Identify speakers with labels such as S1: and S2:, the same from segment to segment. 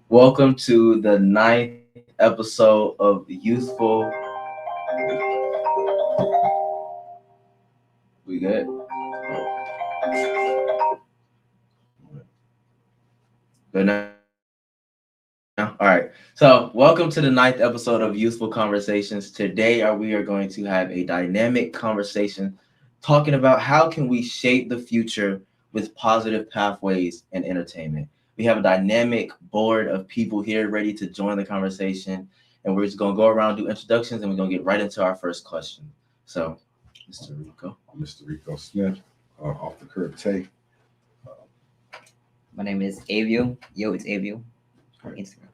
S1: Welcome to the 9th episode of Youthful. We good? Good now? All right. So, welcome to the 9th episode of Youthful Conversations. Today, we are going to have a dynamic conversation talking about how can we shape the future with positive pathways and entertainment. We have a dynamic board of people here ready to join the conversation, and we're just going to go around, do introductions, and we're going to get right into our first question. So, Mr. Rico.
S2: Mr. Rico Smith, off the curb tape.
S3: My name is Avio. It's Avio on Instagram.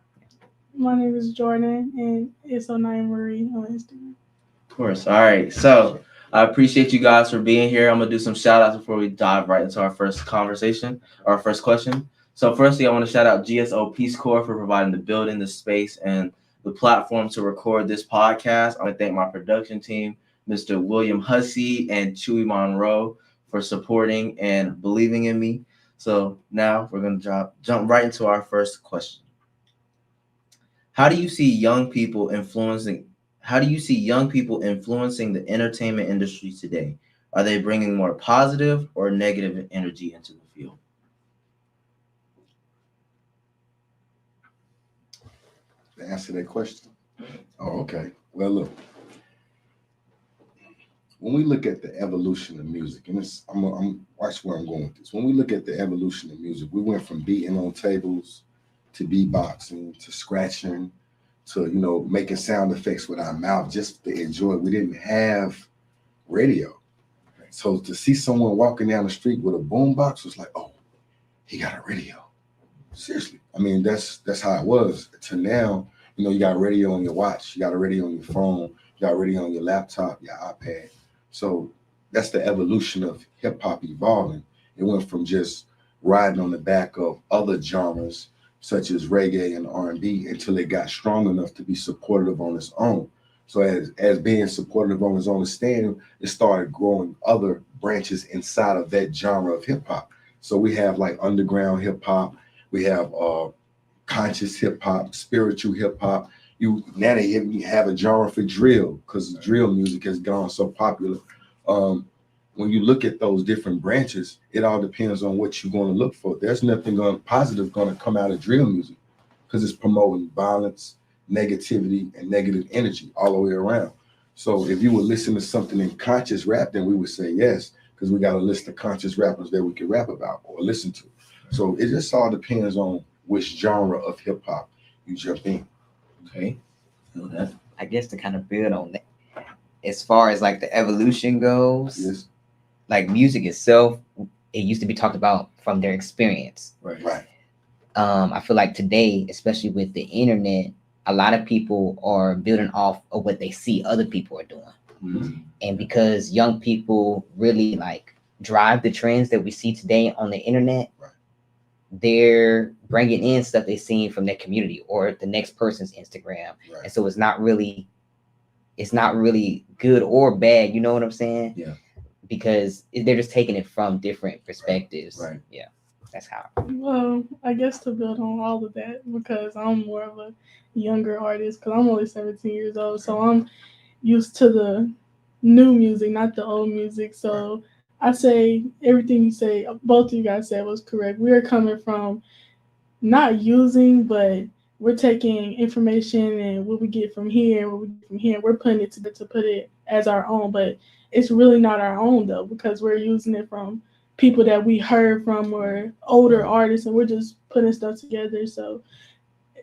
S4: My name is Jordan, and it's Onaya Marie on Instagram.
S1: Of course. All right. So, I appreciate you guys for being here. I'm going to do some shout outs before we dive right into our first conversation, our first question. So firstly, I want to shout out GSO Peace Corps for providing the building, the space, and the platform to record this podcast. I want to thank my production team, Mr. William Hussey and Chewy Monroe, for supporting and believing in me. So now we're going to jump right into our first question. How do you see young people influencing the entertainment industry today? Are they bringing more positive or negative energy into the field?
S2: To answer that question. Oh, okay. Well, look. When we look at the evolution of music, and I'm watch where I'm going with this. When we look at the evolution of music, we went from beating on tables to beatboxing to scratching to making sound effects with our mouth just to enjoy it. We didn't have radio, so to see someone walking down the street with a boombox was like, oh, he got a radio. Seriously, I mean that's how it was. To now, you got radio on your watch, you got a radio on your phone, you got radio on your laptop, your iPad. So that's the evolution of hip hop evolving. It went from just riding on the back of other genres such as reggae and R&B until it got strong enough to be supportive on its own. So as being supportive on its own stand, it started growing other branches inside of that genre of hip hop. So we have like underground hip hop. We have conscious hip hop, spiritual hip hop. Now they even have a genre for drill because drill music has gone so popular. When you look at those different branches, it all depends on what you're going to look for. There's nothing positive going to come out of drill music because it's promoting violence, negativity, and negative energy all the way around. So if you would listen to something in conscious rap, then we would say yes, because we got a list of conscious rappers that we can rap about or listen to. So it just all depends on which genre of hip hop you jump in.
S1: Okay.
S3: I guess to kind of build on that, as far as like the evolution goes,
S2: Yes.
S3: Like music itself, it used to be talked about from their experience.
S2: Right.
S3: I feel like today, especially with the internet, a lot of people are building off of what they see other people are doing.
S1: Mm-hmm.
S3: And because young people really like drive the trends that we see today on the internet,
S2: Right.
S3: They're bringing in stuff they've seen from their community or the next person's Instagram.
S2: Right.
S3: And so it's not really good or bad. You know what I'm saying?
S1: Yeah.
S3: Because they're just taking it from different perspectives.
S1: Right.
S3: Yeah. That's how.
S4: Well, I guess to build on all of that, because I'm more of a younger artist, because I'm only 17 years old, so I'm used to the new music, not the old music. So I say everything you say, both of you guys said was correct. We are coming from not using, but we're taking information and what we get from here, we're putting it to put it as our own. But it's really not our own though, because we're using it from people that we heard from or older artists, and we're just putting stuff together. So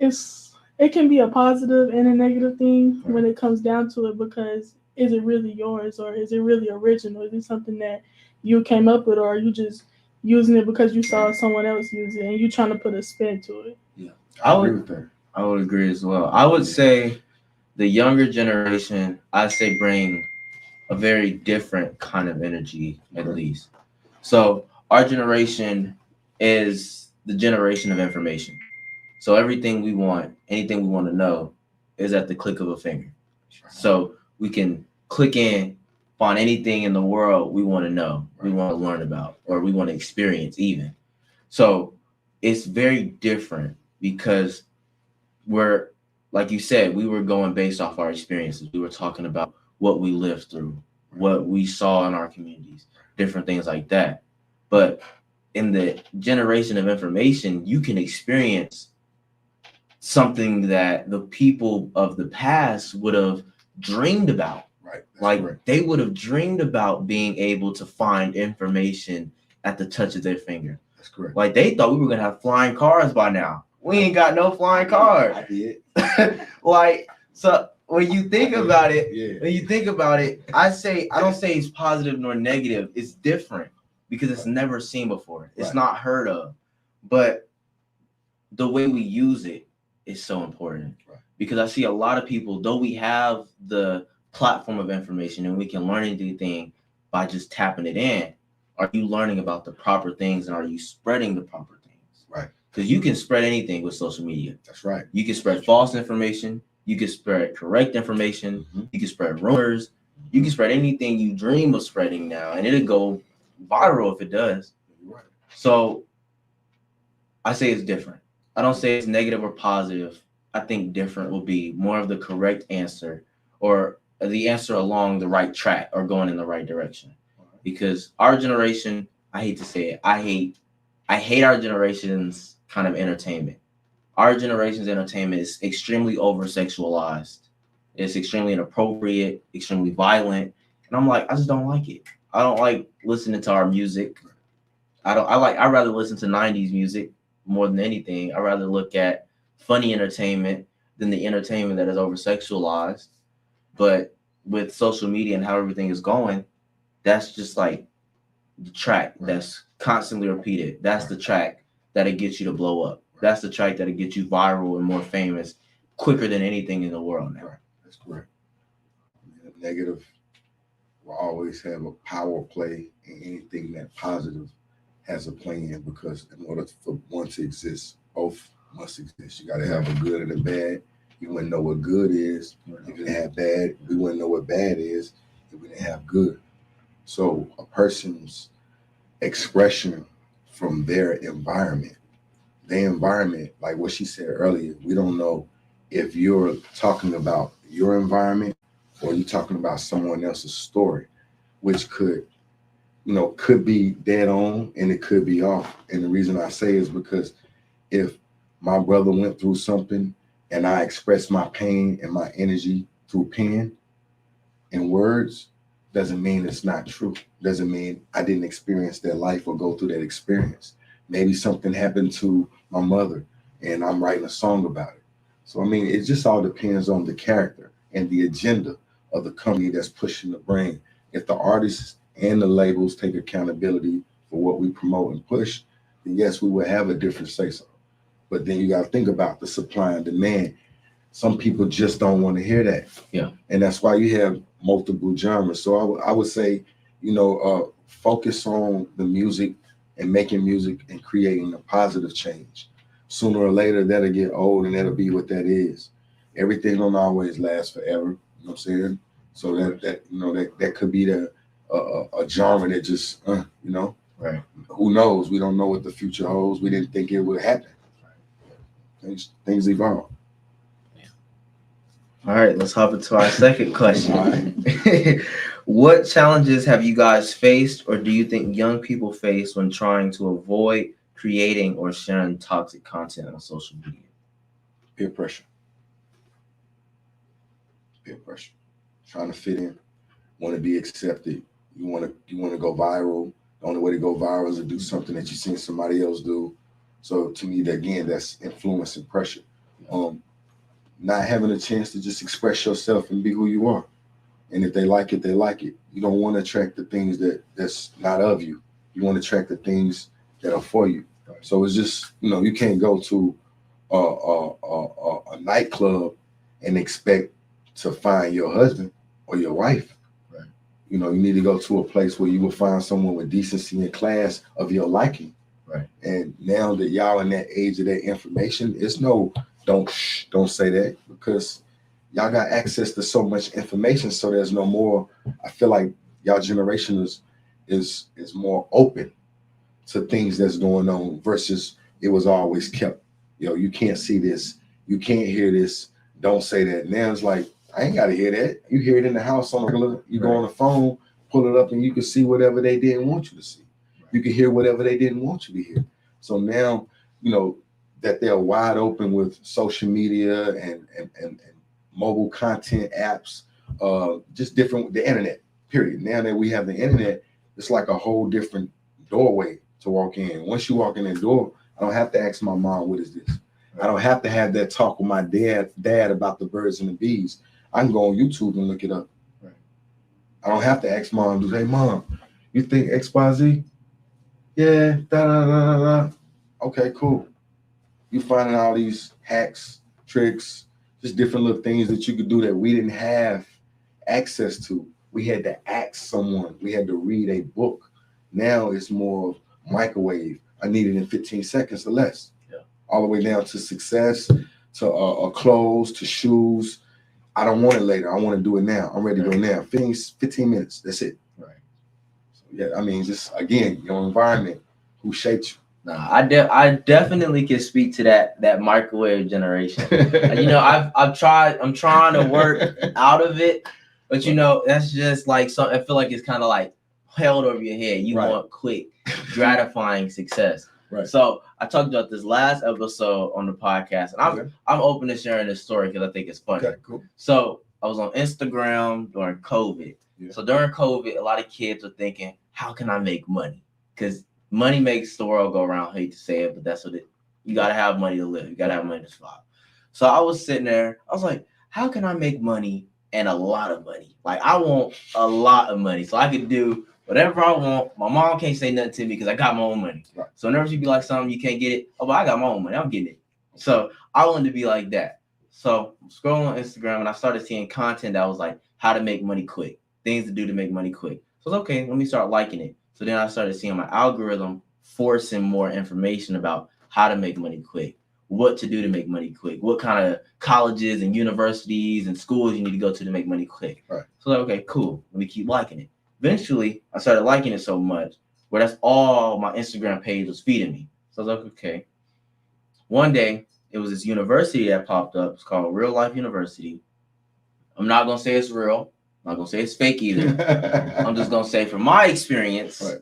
S4: it can be a positive and a negative thing when it comes down to it, because is it really yours, or is it really original? Is it something that you came up with, or are you just using it because you saw someone else use it and you trying to put a spin to it?
S2: Yeah,
S1: I
S2: agree
S1: would
S2: with that.
S1: I would agree as well. I would say the younger generation, I say, bring a very different kind of energy, at
S2: Okay.
S1: least. So our generation is the generation of information. So everything we want, anything we want to know, is at the click of a finger. So we can click in, find anything in the world we want to know, we want to learn about, or we want to experience even. So it's very different because we're, like you said, we were going based off our experiences. We were talking about what we lived through, what we saw in our communities, different things like that. But in the generation of information, you can experience something that the people of the past would have dreamed about.
S2: Right. That's
S1: Like
S2: correct.
S1: they would have dreamed about being able to find information at the touch of their finger.
S2: That's correct.
S1: Like they thought we were gonna have flying cars by now. We ain't got no flying cars.
S2: I did.
S1: Like, so when you think about it,
S2: Yeah.
S1: when you think about it, I don't say it's positive nor negative. It's different because it's never seen before. It's
S2: Right.
S1: not heard of. But the way we use it is so important.
S2: Right.
S1: Because I see a lot of people, though we have the platform of information and we can learn anything by just tapping it in, are you learning about the proper things and are you spreading the proper things?
S2: Right.
S1: Because you can spread anything with social media.
S2: That's right.
S1: You can spread false information. You can spread correct information.
S2: Mm-hmm.
S1: You can spread rumors. You can spread anything you dream of spreading now, and it'll go viral if it does.
S2: Right.
S1: So I say it's different. I don't say it's negative or positive. I think different will be more of the correct answer or the answer along the right track or going in the right direction. Because our generation, I hate to say it, I hate our generation's kind of entertainment. Our generation's entertainment is extremely over sexualized. It's extremely inappropriate, extremely violent. And I'm like, I just don't like it. I don't like listening to our music. I'd rather listen to 90s music more than anything. I'd rather look at funny entertainment than the entertainment that is over sexualized. But with social media and how everything is going, that's just like the track that's constantly repeated. That's the track that'll get you to blow up. That's the track that'll get you viral and more famous quicker than anything in the world now.
S2: Right. That's correct. Negative will always have a power play in anything that positive has a play in, because in order for one to exist, both must exist. You got to have a good and a bad. You wouldn't know what good is if you didn't have bad. We wouldn't know what bad is if we didn't have good. So a person's expression from their environment, like what she said earlier, we don't know if you're talking about your environment or you're talking about someone else's story, which could be dead on and it could be off. And the reason I say is because if my brother went through something and I expressed my pain and my energy through pen and words, doesn't mean it's not true. Doesn't mean I didn't experience that life or go through that experience. Maybe something happened to my mother and I'm writing a song about it. So, I mean, it just all depends on the character and the agenda of the company that's pushing the brand. If the artists and the labels take accountability for what we promote and push, then yes, we will have a different say-so. But then you got to think about the supply and demand. Some people just don't want to hear that.
S1: Yeah.
S2: And that's why you have multiple genres. So I would say, focus on the music and making music and creating a positive change. Sooner or later, that'll get old and that'll be what that is. Everything don't always last forever. You know what I'm saying? So that could be a genre that just,
S1: Right.
S2: Who knows? We don't know what the future holds. We didn't think it would happen. Things evolve.
S1: All right, let's hop into our second question.
S2: All right.
S1: What challenges have you guys faced or do you think young people face when trying to avoid creating or sharing toxic content on social media?
S2: Peer pressure. Trying to fit in, want to be accepted. You want to go viral. The only way to go viral is to do something that you've seen somebody else do. So to me, that's influence and pressure. Not having a chance to just express yourself and be who you are. And if they like it, they like it. You don't want to attract the things that's not of you. You want to attract the things that are for you.
S5: Right.
S2: So it's just, you can't go to a nightclub and expect to find your husband or your wife.
S5: Right.
S2: You need to go to a place where you will find someone with decency and class of your liking.
S5: Right.
S2: And now that y'all in that age of that information, it's no don't say that, because y'all got access to so much information. So there's no more. I feel like y'all generation is more open to things that's going on versus it was always kept. You can't see this, you can't hear this. Don't say that. Now it's like, I ain't got to hear that. You hear it in the house on regular. You go on the phone, pull it up, and you can see whatever they didn't want you to see. You can hear whatever they didn't want you to hear. So now, that they're wide open with social media and mobile content apps, just different, the internet, period. Now that we have the internet, it's like a whole different doorway to walk in. Once you walk in that door, I don't have to ask my mom, what is this? I don't have to have that talk with my dad about the birds and the bees. I can go on YouTube and look it up.
S5: Right.
S2: I don't have to ask mom, hey, mom, you think XYZ? Yeah, da. Okay, cool. You finding all these hacks, tricks, just different little things that you could do that we didn't have access to. We had to ask someone. We had to read a book. Now it's more microwave. I need it in 15 seconds or less.
S5: Yeah.
S2: All the way down to success, to clothes, to shoes. I don't want it later. I want to do it now. I'm ready to go now. 15 minutes. That's it.
S5: Right.
S2: So yeah, I mean, just again, your environment, who shaped you.
S1: Nah, I definitely can speak to that microwave generation. I'm trying to work out of it, but that's just like I feel like it's kind of like held over your head. You
S2: Right.
S1: want quick, gratifying success.
S2: Right.
S1: So I talked about this last episode on the podcast, and I'm open to sharing this story because I think it's funny.
S2: Okay, cool.
S1: So I was on Instagram during COVID.
S2: Yeah.
S1: So during COVID, a lot of kids were thinking, how can I make money? Because money makes the world go around. I hate to say it, but that's what you got to have money to live. You got to have money to survive. So I was sitting there. I was like, how can I make money and a lot of money? Like, I want a lot of money so I could do whatever I want. My mom can't say nothing to me because I got my own money.
S2: Right.
S1: So whenever she be like something, you can't get it. Oh, but I got my own money. I'm getting it. So I wanted to be like that. So I'm scrolling on Instagram and I started seeing content that was like how to make money quick, things to do to make money quick. So I was okay, let me start liking it. So then I started seeing my algorithm forcing more information about how to make money quick, what to do to make money quick, what kind of colleges and universities and schools you need to go to make money quick.
S2: Right.
S1: So like, okay, cool. Let me keep liking it. Eventually, I started liking it so much where that's all my Instagram page was feeding me. So I was like, okay. One day, it was this university that popped up. It's called Real Life University. I'm not going to say it's real. I'm not going to say it's fake either. I'm just going to say from my experience,
S2: Right.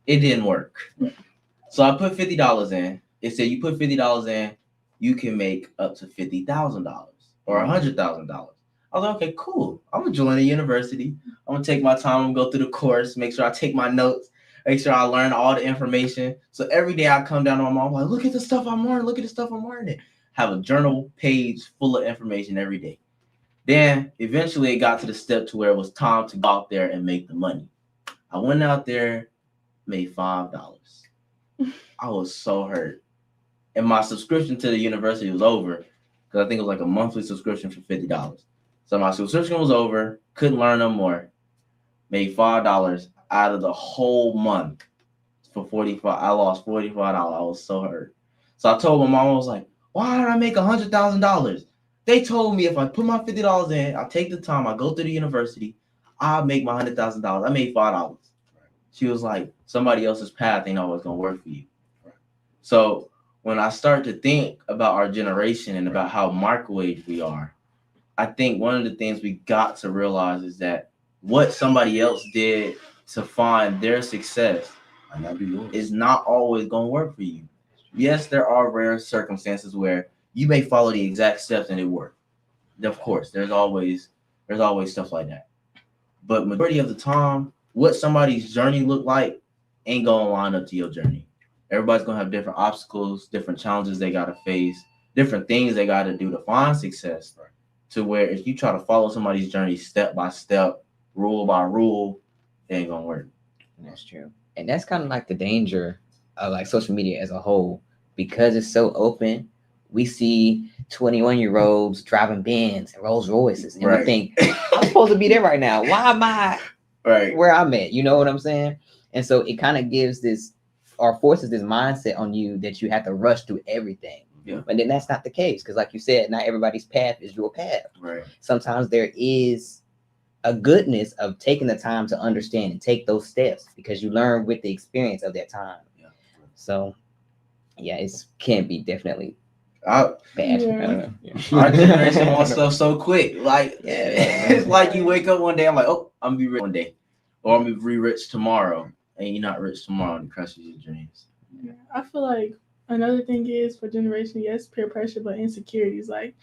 S1: It didn't work.
S2: Right.
S1: So I put $50 in. It said you put $50 in, you can make up to $50,000 or $100,000. I was like, okay, cool. I'm going to join a university. I'm going to take my time and go through the course, make sure I take my notes, make sure I learn all the information. So every day I come down to my mom, like, look at the stuff I'm learning. Look at the stuff I'm learning. Have a journal page full of information every day. Then eventually it got to the step to where it was time to go out there and make the money. I went out there, made $5. I was so hurt. And my subscription to the university was over because I think it was like a monthly subscription for $50. So my subscription was over, couldn't learn no more. Made $5 out of the whole month for $45. I lost $45. I was so hurt. So I told my mom, I was like, why did I make $100,000? They told me if I put my $50 in, I take the time, I go to the university, I'll make my $100,000. I made $5. She was like, somebody else's path ain't always gonna work for you. So when I start to think about our generation and about how microwave we are, I think one of the things we got to realize is that what somebody else did to find their success is not always gonna work for you. Yes, there are rare circumstances where you may follow the exact steps and it work. Of course, there's always stuff like that. But majority of the time, what somebody's journey look like ain't gonna line up to your journey. Everybody's gonna have different obstacles, different challenges they gotta face, different things they gotta do to find success.
S2: Right.
S1: To where if you try to follow somebody's journey step by step, rule by rule, it ain't gonna work.
S3: That's true. And that's kind of like the danger of like social media as a whole, because it's so open. We see 21-year-olds driving Benz and Rolls Royces, and we
S1: Right.
S3: think, I'm supposed to be there right now. Why am I
S1: Right.
S3: where I'm at? You know what I'm saying? And so it kind of gives this or forces this mindset on you that you have to rush through everything.
S1: Yeah.
S3: But then that's not the case, because like you said, not everybody's path is your path.
S1: Right.
S3: Sometimes there is a goodness of taking the time to understand and take those steps, because you learn with the experience of that time.
S1: Yeah.
S3: So yeah, it can be definitely
S1: I,
S3: bad.
S4: Yeah.
S3: I don't know. Yeah.
S1: our generation wants stuff so quick. Like
S3: Yeah.
S1: it's like you wake up one day, I'm like, oh, I'm gonna be rich one day, or I'm gonna be rich tomorrow, and you're not rich tomorrow, and it crushes your dreams.
S4: Yeah, I feel like another thing is for generation, yes, peer pressure, but insecurities. Like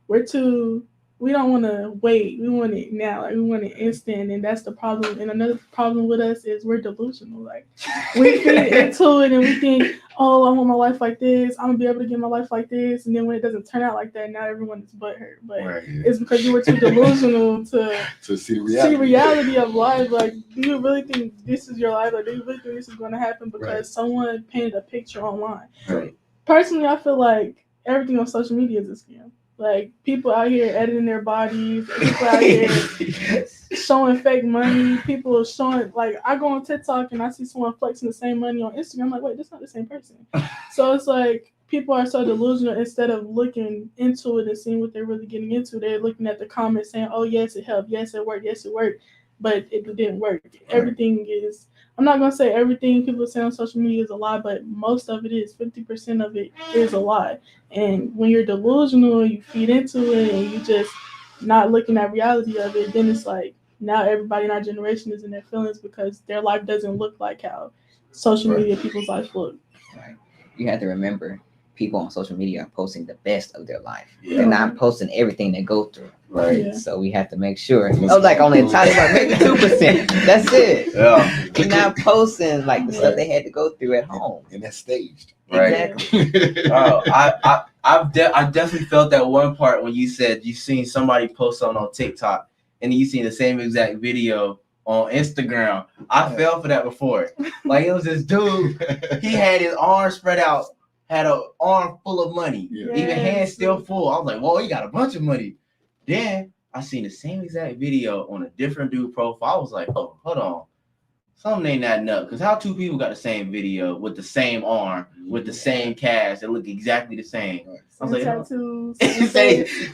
S4: we don't want to wait. We want it now. Like we want it instant, and that's the problem. And another problem with us is we're delusional. Like we feed into it, and we think, oh, I want my life like this. I'm gonna be able to get my life like this. And then when it doesn't turn out like that, now everyone is butthurt. But
S1: Right.
S4: it's because you were too delusional to
S2: see
S4: see reality of life. Like, do you really think this is your life? Like, do you really think this is going to happen because someone painted a picture online?
S1: Right.
S4: Personally, I feel like everything on social media is a scam. Like, people out here editing their bodies, people out here showing fake money, people showing, like, I go on TikTok and I see someone flexing the same money on Instagram. I'm like, wait, that's not the same person. So it's like, people are so delusional. Instead of looking into it and seeing what they're really getting into, they're looking at the comments saying, oh, yes, it helped. Yes, it worked. Yes, it worked. But it didn't work. Right. Everything is, I'm not going to say everything people say on social media is a lie, but most of it is. 50% of it is a lie. And when you're delusional, you feed into it and you just not looking at reality of it, then it's like now everybody in our generation is in their feelings because their life doesn't look like how social media people's life look.
S3: Right. You have to remember, people on social media are posting the best of their life.
S1: Yeah.
S3: They're not posting everything they go through.
S1: Right.
S4: Yeah.
S3: So we have to make sure. Oh, like only entirely like maybe 2%. That's it.
S1: Yeah.
S3: You're not posting like the stuff they had to go through at home.
S2: And that's staged.
S1: Right.
S3: Exactly.
S1: Oh, I definitely felt that one part when you said you seen somebody post something on TikTok and you seen the same exact video on Instagram. I fell for that before. Like, it was this dude, he had his arms spread out, had an arm full of money,
S2: Yeah.
S1: even hands still full. I was like, whoa, he got a bunch of money. Then I seen the same exact video on a different dude profile. I was like, oh, hold on. Something ain't adding up, because how two people got the same video with the same arm, with the same cast, that look exactly the same. I was like,
S4: tattoos,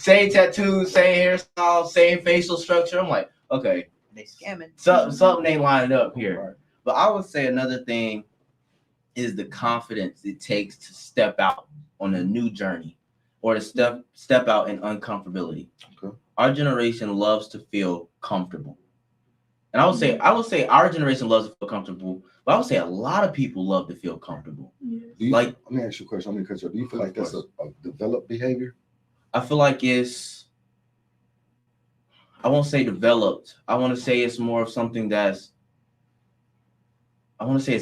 S1: same tattoos, same hairstyle, same facial structure. I'm like, okay,
S3: They scamming.
S1: something ain't lining up here.
S2: Right.
S1: But I would say another thing is the confidence it takes to step out on a new journey or to step out in uncomfortability.
S2: Okay.
S1: Our generation loves to feel comfortable. And I would say our generation loves to feel comfortable, but I would say a lot of people love to feel comfortable.
S2: Yes.
S1: Like,
S2: let me ask you a question. Do you feel like that's a developed behavior?
S1: I feel like I won't say developed. I want to say it's more of something it's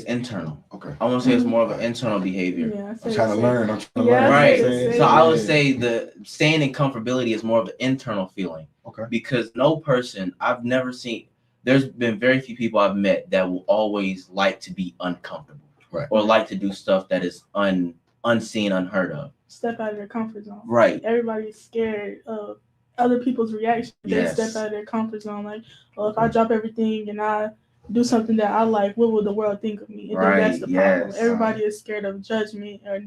S1: internal.
S2: Okay.
S1: I want to say it's more of an internal behavior.
S4: Yeah,
S2: I'm trying to learn.
S1: Right.
S2: Right.
S1: So I would say the staying in comfortability is more of an internal feeling.
S2: Okay.
S1: Because no person, I've never seen, there's been very few people I've met that will always like to be uncomfortable.
S2: Right.
S1: Or like to do stuff that is unseen, unheard of.
S4: Step out of their comfort zone.
S1: Right.
S4: Everybody's scared of other people's reaction.
S1: Yes.
S4: They step out of their comfort zone. Like, well, if I drop everything and I do something that I like, what will the world think of me? And then that's the problem.
S1: Yes.
S4: Everybody is scared of judgment, or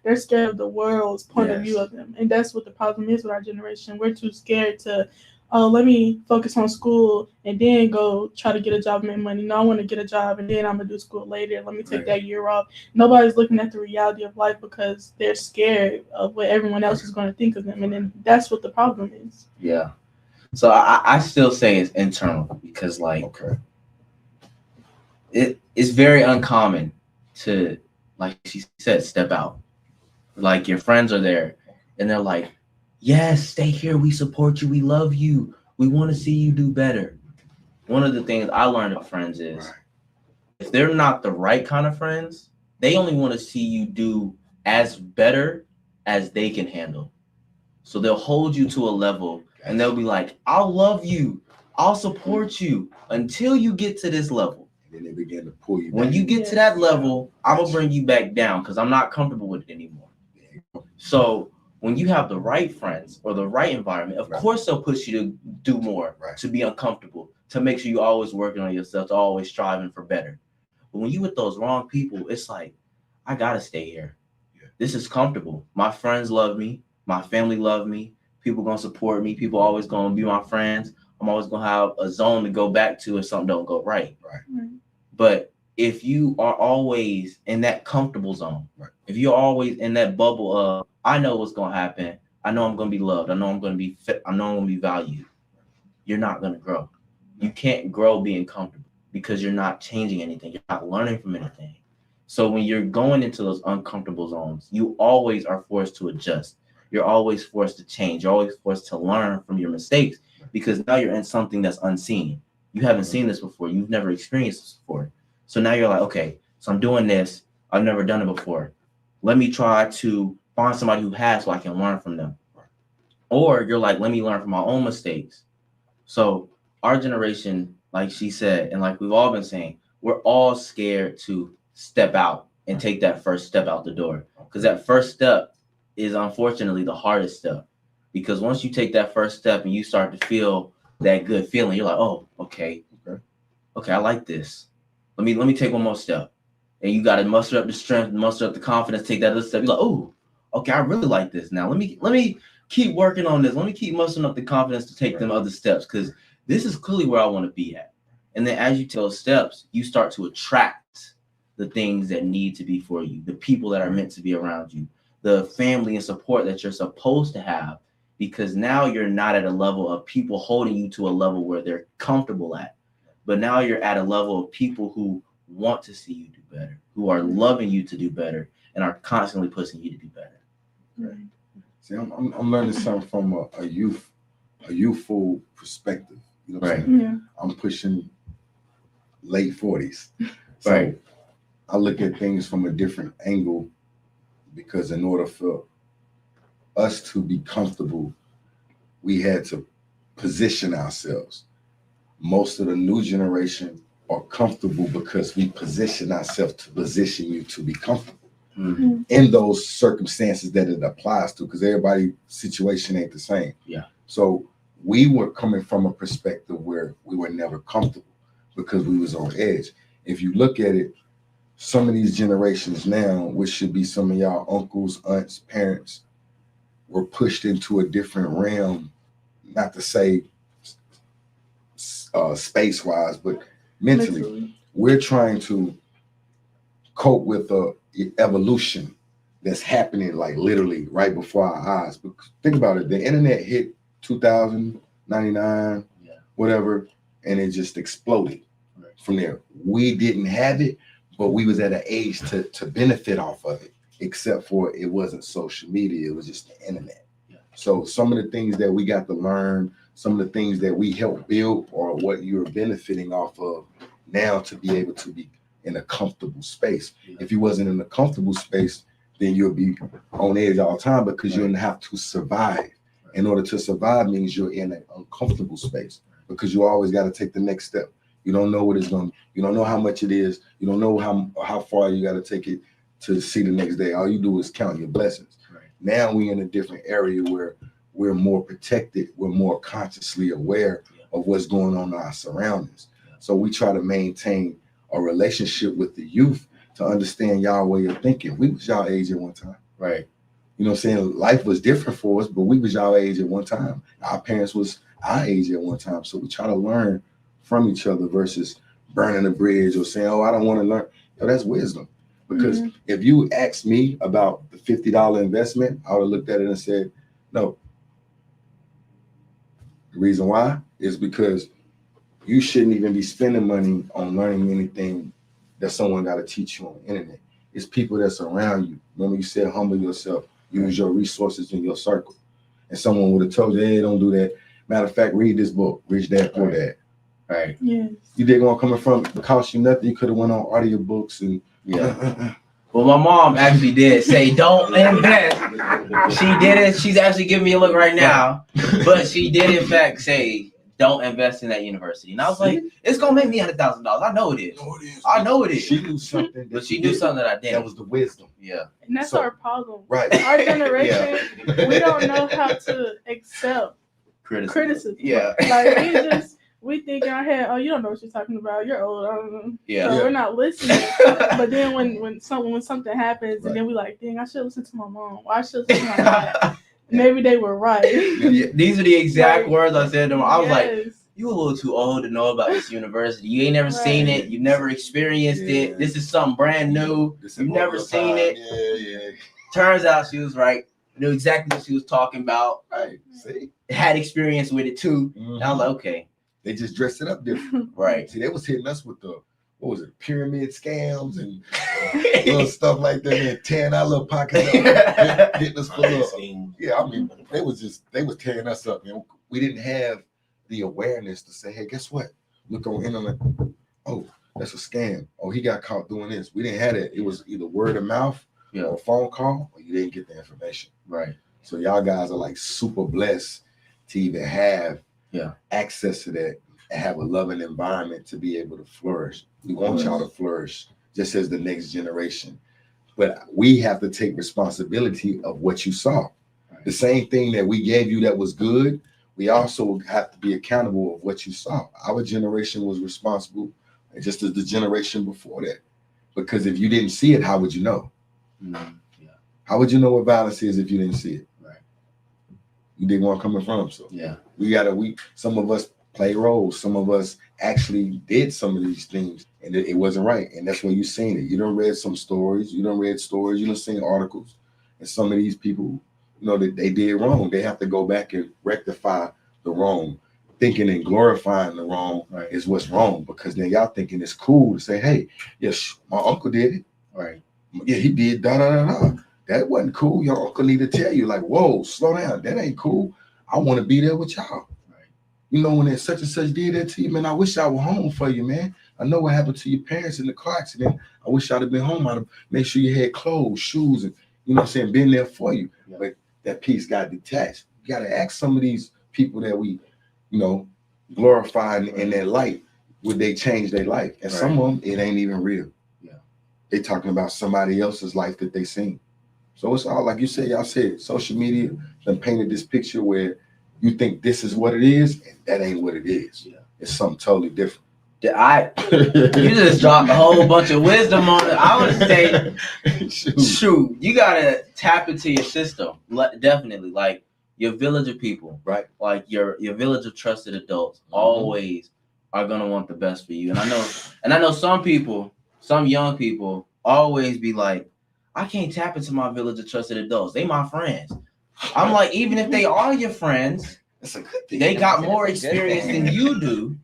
S4: they're scared of the world's point of view of them. And that's what the problem is with our generation. We're too scared to, let me focus on school and then go try to get a job and make money. No, I want to get a job and then I'm going to do school later. Let me take that year off. Nobody's looking at the reality of life because they're scared of what everyone else is going to think of them. And then that's what the problem is.
S1: Yeah. So I still say it's internal because, like, it's very uncommon to, like she said, step out. Like, your friends are there and they're like, yes, stay here. We support you. We love you. We want to see you do better. One of the things I learned about friends is if they're not the right kind of friends, they only want to see you do as better as they can handle. So they'll hold you to a level and they'll be like, I'll love you. I'll support you until you get to this level.
S2: And then they begin to pull you
S1: When
S2: back.
S1: you get to that level, I'm going to bring you back down because I'm not comfortable with it anymore. So when you have the right friends or the right environment, of course they'll push you to do more, to be uncomfortable, to make sure you're always working on yourself, to always striving for better. But when you with those wrong people, it's like, I got to stay here. This is comfortable. My friends love me. My family love me. People going to support me. People always going to be my friends. I'm always going to have a zone to go back to if something don't go right. But if you are always in that comfortable zone, if you're always in that bubble of, I know what's going to happen. I know I'm going to be loved. I know I'm going to be fit. I know I'm going to be valued. You're not going to grow. You can't grow being comfortable because you're not changing anything. You're not learning from anything. So when you're going into those uncomfortable zones, you always are forced to adjust. You're always forced to change. You're always forced to learn from your mistakes because now you're in something that's unseen. You haven't seen this before. You've never experienced this before. So now you're like, okay, so I'm doing this. I've never done it before. Let me try to find somebody who has so I can learn from them. Or you're like, let me learn from my own mistakes. So our generation, like she said, and like we've all been saying, we're all scared to step out and take that first step out the door. Because that first step is unfortunately the hardest step. Because once you take that first step and you start to feel that good feeling, you're like, oh, okay, I like this. Let me take one more step. And you got to muster up the strength, muster up the confidence, take that other step. You're like, oh, okay, I really like this now. Let me keep working on this. Let me keep mustering up the confidence to take them other steps because this is clearly where I want to be at. And then as you take those steps, you start to attract the things that need to be for you, the people that are meant to be around you, the family and support that you're supposed to have, because now you're not at a level of people holding you to a level where they're comfortable at, but now you're at a level of people who want to see you do better, who are loving you to do better, and are constantly pushing you to do better.
S2: Right. See, I'm learning something from a youthful perspective. You know what I'm saying?
S4: Yeah.
S2: I'm pushing late 40s. So I look at things from a different angle because in order for us to be comfortable, we had to position ourselves. Most of the new generation are comfortable because we position ourselves to position you to be comfortable in those circumstances that it applies to, because everybody's situation ain't the same.
S1: Yeah.
S2: So we were coming from a perspective where we were never comfortable because we was on edge. If you look at it, some of these generations now, which should be some of y'all uncles, aunts, parents, were pushed into a different realm, not to say space-wise, but mentally. We're trying to cope with the evolution that's happening like literally right before our eyes. But think about it, the internet hit 2099, whatever, and it just exploded from there. We didn't have it, but we was at an age to benefit off of it, except for it wasn't social media, it was just the internet. So some of the things that we got to learn, some of the things that we helped build are what you're benefiting off of now to be able to be in a comfortable space. If you wasn't in a comfortable space, then you'll be on edge all the time because you're gonna have to survive. In order to survive means you're in an uncomfortable space because you always got to take the next step. You don't know what it's going to, you don't know how much it is. You don't know how far you got to take it to see the next day. All you do is count your blessings. Now we're in a different area where we're more protected. We're more consciously aware of what's going on in our surroundings. So we try to maintain a relationship with the youth to understand y'all way of thinking. We was y'all age at one time.
S1: Right.
S2: You know what I'm saying? Life was different for us, but we was y'all age at one time. Our parents was our age at one time. So we try to learn from each other versus burning a bridge or saying, oh, I don't want to learn. Yo, that's wisdom. Because if you asked me about the $50 investment, I would have looked at it and said, no. The reason why is because you shouldn't even be spending money on learning anything that someone got to teach you on the internet. It's people that's around you. Remember you said humble yourself, use your resources in your circle. And someone would have told you, hey, don't do that. Matter of fact, read this book, Rich Dad, Poor Dad.
S1: Right.
S4: Yes.
S2: You didn't want coming from, it cost you nothing. You could have went on audiobooks and
S1: Well, my mom actually did say, don't invest. She did it. She's actually giving me a look right now. But she did, in fact, say, don't invest in that university. And I was like, it's gonna make me $100,000. I know it is. I know it is.
S2: She knew something,
S1: but she knew something that I didn't.
S2: That was the wisdom.
S1: Yeah.
S4: And that's our problem.
S2: Right.
S4: Our generation, we don't know how to accept criticism.
S1: Yeah.
S4: Like we think in our head, oh, you don't know what you're talking about. You're old. I don't know.
S1: Yeah.
S4: So we're not listening. But then when something happens, and then we like, dang, I should listen to my mom. Or I should listen to my dad. Maybe they were right.
S1: Yeah, these are the exact words I said to them. I was like,
S4: yes.
S1: you a little too old to know about this university. You ain't never seen it. You never experienced it. This is something brand new. You've never seen it.
S2: Yeah.
S1: Turns out she was right. Knew exactly what she was talking about.
S2: Right. See?
S1: Had experience with it too. And I was like, okay.
S2: They just dressed it up different.
S1: Right.
S2: See, they was hitting us with the, what was it, pyramid scams and little stuff like that, and tearing our little pockets up, hitting us for little. Yeah, I mean, they was tearing us up. You know, we didn't have the awareness to say, hey, guess what? Look on internet. Oh, that's a scam. Oh, he got caught doing this. We didn't have it. It was either word of mouth or a phone call, or you didn't get the information.
S1: Right.
S2: So y'all guys are like super blessed to even have access to that and have a loving environment to be able to flourish. We want y'all to flourish just as the next generation. But we have to take responsibility of what you saw. Right. The same thing that we gave you that was good, we also have to be accountable of what you saw. Our generation was responsible, just as the generation before that. Because if you didn't see it, how would you know?
S1: Mm-hmm. Yeah.
S2: How would you know what violence is if you didn't see it?
S1: Right.
S2: You didn't want coming from. So
S1: yeah,
S2: some of us play roles. Some of us actually did some of these things, and it wasn't right. And that's when you seen it. You done read some stories. You done read stories. You done seen articles. And some of these people, you know, that they did wrong. They have to go back and rectify the wrong. Thinking and glorifying the wrong is what's wrong, because then y'all thinking it's cool to say, hey, yes, my uncle did it.
S1: Right.
S2: Yeah, he did da da da da. That wasn't cool. Your uncle need to tell you, like, whoa, slow down. That ain't cool. I want to be there with y'all. Right. You know, when that such and such did that to you, man, I wish I were home for you, man. I know what happened to your parents in the car accident. I wish I'd have been home. I'd have made sure you had clothes, shoes, and, you know what I'm saying, been there for you. Yeah. But that piece got detached. You got to ask some of these people that we, you know, glorifying in their light, would they change their life? And some of them, it ain't even real. Yeah. They talking about somebody else's life that they seen. So it's all, like you said, y'all said, social media done painted this picture where you think this is what it is, and that ain't what it is. Yeah. It's something totally different.
S1: You just dropped a whole bunch of wisdom on it. I would say, shoot, you gotta tap into your system. Definitely, like your village of people, right? Like your village of trusted adults always are gonna want the best for you. And I know some people, some young people, always be like, I can't tap into my village of trusted adults. They my friends. I'm like, even if they are your friends,
S2: that's a good thing.
S1: They got more experience than you do,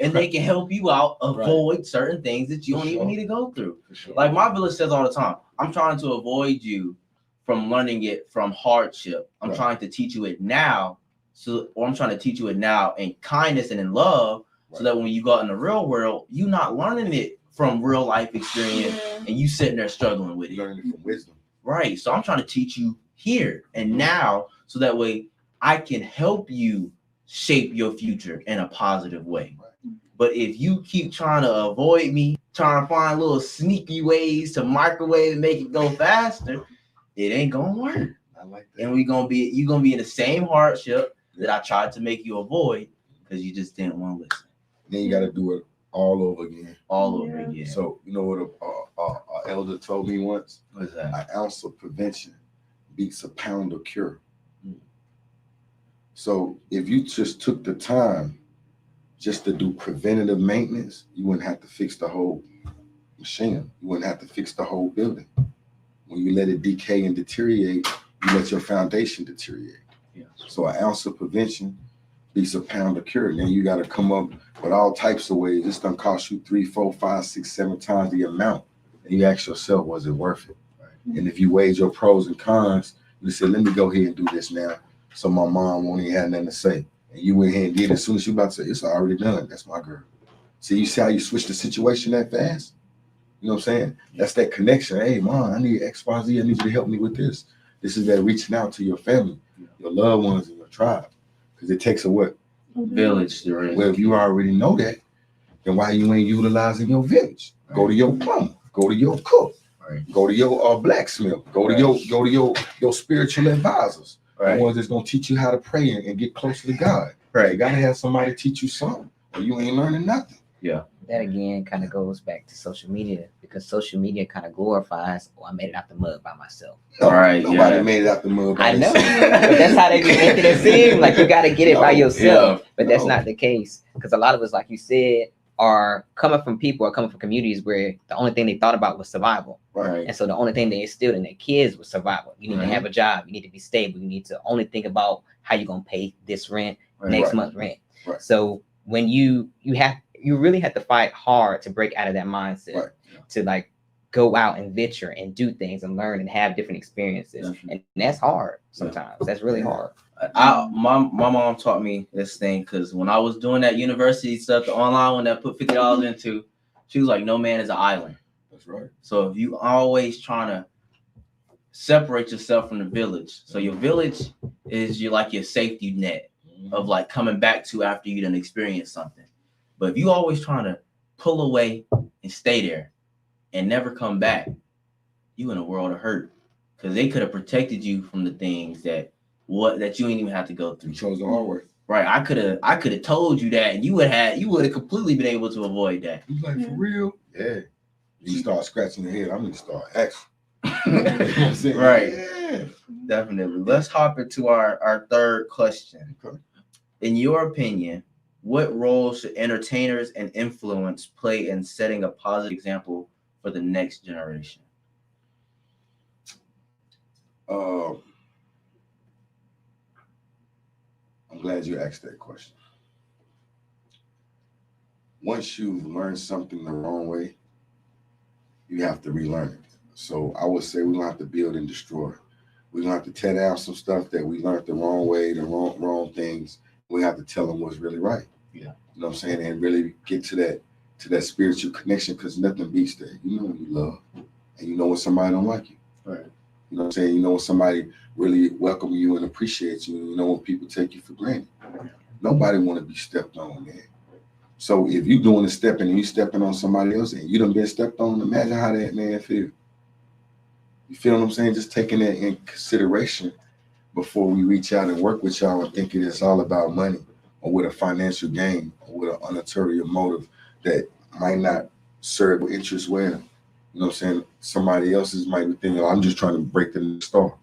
S1: and they can help you out avoid certain things that you don't even need to go through. Like my village says all the time, I'm trying to avoid you from learning it from hardship. I'm trying to teach you it now, I'm trying to teach you it now in kindness and in love, so that when you go out in the real world, you're not learning it from real life experience and you sitting there struggling with it.
S2: Learning it from wisdom.
S1: Right. So I'm trying to teach you here and now, so that way I can help you shape your future in a positive way. Right. But if you keep trying to avoid me, trying to find little sneaky ways to microwave and make it go faster, it ain't gonna work.
S2: I like that.
S1: And you're gonna be in the same hardship that I tried to make you avoid because you just didn't want to listen.
S2: Then you got to do it all over again.
S1: All over again.
S2: So you know what a elder told me once?
S1: What's that?
S2: An ounce of prevention beats a pound of cure. So if you just took the time just to do preventative maintenance, you wouldn't have to fix the whole machine. You wouldn't have to fix the whole building. When you let it decay and deteriorate, you let your foundation deteriorate. Yeah. So an ounce of prevention beats a pound of cure. Then you got to come up with all types of ways. It's gonna cost you 3, 4, 5, 6, 7 times the amount. And you ask yourself, was it worth it? Right. And if you weighed your pros and cons, you said, let me go ahead and do this now, so my mom won't even have nothing to say. And you went ahead and did it. As soon as you about to say, it's already done. That's my girl. See, you see how you switch the situation that fast? You know what I'm saying? That's that connection. Hey, mom, I need X, Y, Z. I need you to help me with this. This is that reaching out to your family, your loved ones, and your tribe. Because it takes a what?
S1: Village, there is.
S2: Well, if you already know that, then why you ain't utilizing your village? Go to your plumber, go to your cook, go to your blacksmith, go to your spiritual advisors, the ones that's gonna teach you how to pray and get closer to God.
S1: Right.
S2: You gotta have somebody teach you something, or you ain't learning nothing.
S1: Yeah.
S3: That again kind of goes back to social media, because social media kind of glorifies, oh, I made it out the mud by myself.
S2: No,
S1: Right,
S2: nobody
S1: yeah.
S2: made it out the mud by
S3: I know,
S2: themselves.
S3: but that's how they be making it seem like you got to get it by yourself. But that's
S2: no.
S3: not the case, because a lot of us, like you said, are coming from communities where the only thing they thought about was survival.
S1: Right.
S3: And so the only thing they instilled in their kids was survival. You need to have a job. You need to be stable. You need to only think about how you're going to pay this rent, next month's rent.
S2: Right.
S3: So when you really have to fight hard to break out of that mindset, to like go out and venture and do things and learn and have different experiences. And that's hard sometimes. That's really hard.
S1: My mom taught me this thing, because when I was doing that university stuff, the online one that I put $50 into, she was like, no man is an island.
S2: That's right.
S1: So if you always trying to separate yourself from the village, so your village is your safety net of like coming back to after you done experienced something. But if you always trying to pull away and stay there and never come back, you in a world of hurt, because they could have protected you from the things that you ain't even have to go through.
S2: You chose the hard way.
S1: Right. I could have told you that, and you would have completely been able to avoid that.
S2: You like, for real? Yeah. You start scratching your head. I'm gonna start asking. You know what I'm saying?
S1: Right.
S2: Yeah.
S1: Definitely. Let's hop into our third question.
S2: Okay.
S1: In your opinion, what role should entertainers and influence play in setting a positive example for the next generation?
S2: I'm glad you asked that question. Once you've learned something the wrong way, you have to relearn it. So I would say we don't have to build and destroy. We don't have to tear down some stuff that we learned the wrong way, the wrong things. We have to tell them what's really right.
S1: Yeah.
S2: You know what I'm saying? And really get to that spiritual connection, because nothing beats that. You know when you love, and you know when somebody don't like you.
S1: Right.
S2: You know what I'm saying? You know when somebody really welcome you and appreciates you. You know when people take you for granted. Nobody want to be stepped on, man. So if you doing the stepping and you stepping on somebody else and you done been stepped on, imagine how that man feel. You feel what I'm saying? Just taking that in consideration before we reach out and work with y'all and thinking it's all about money or with a financial gain or with an ulterior motive that might not serve the interest well. You know what I'm saying? Somebody else's might be thinking, oh, I'm just trying to break the star,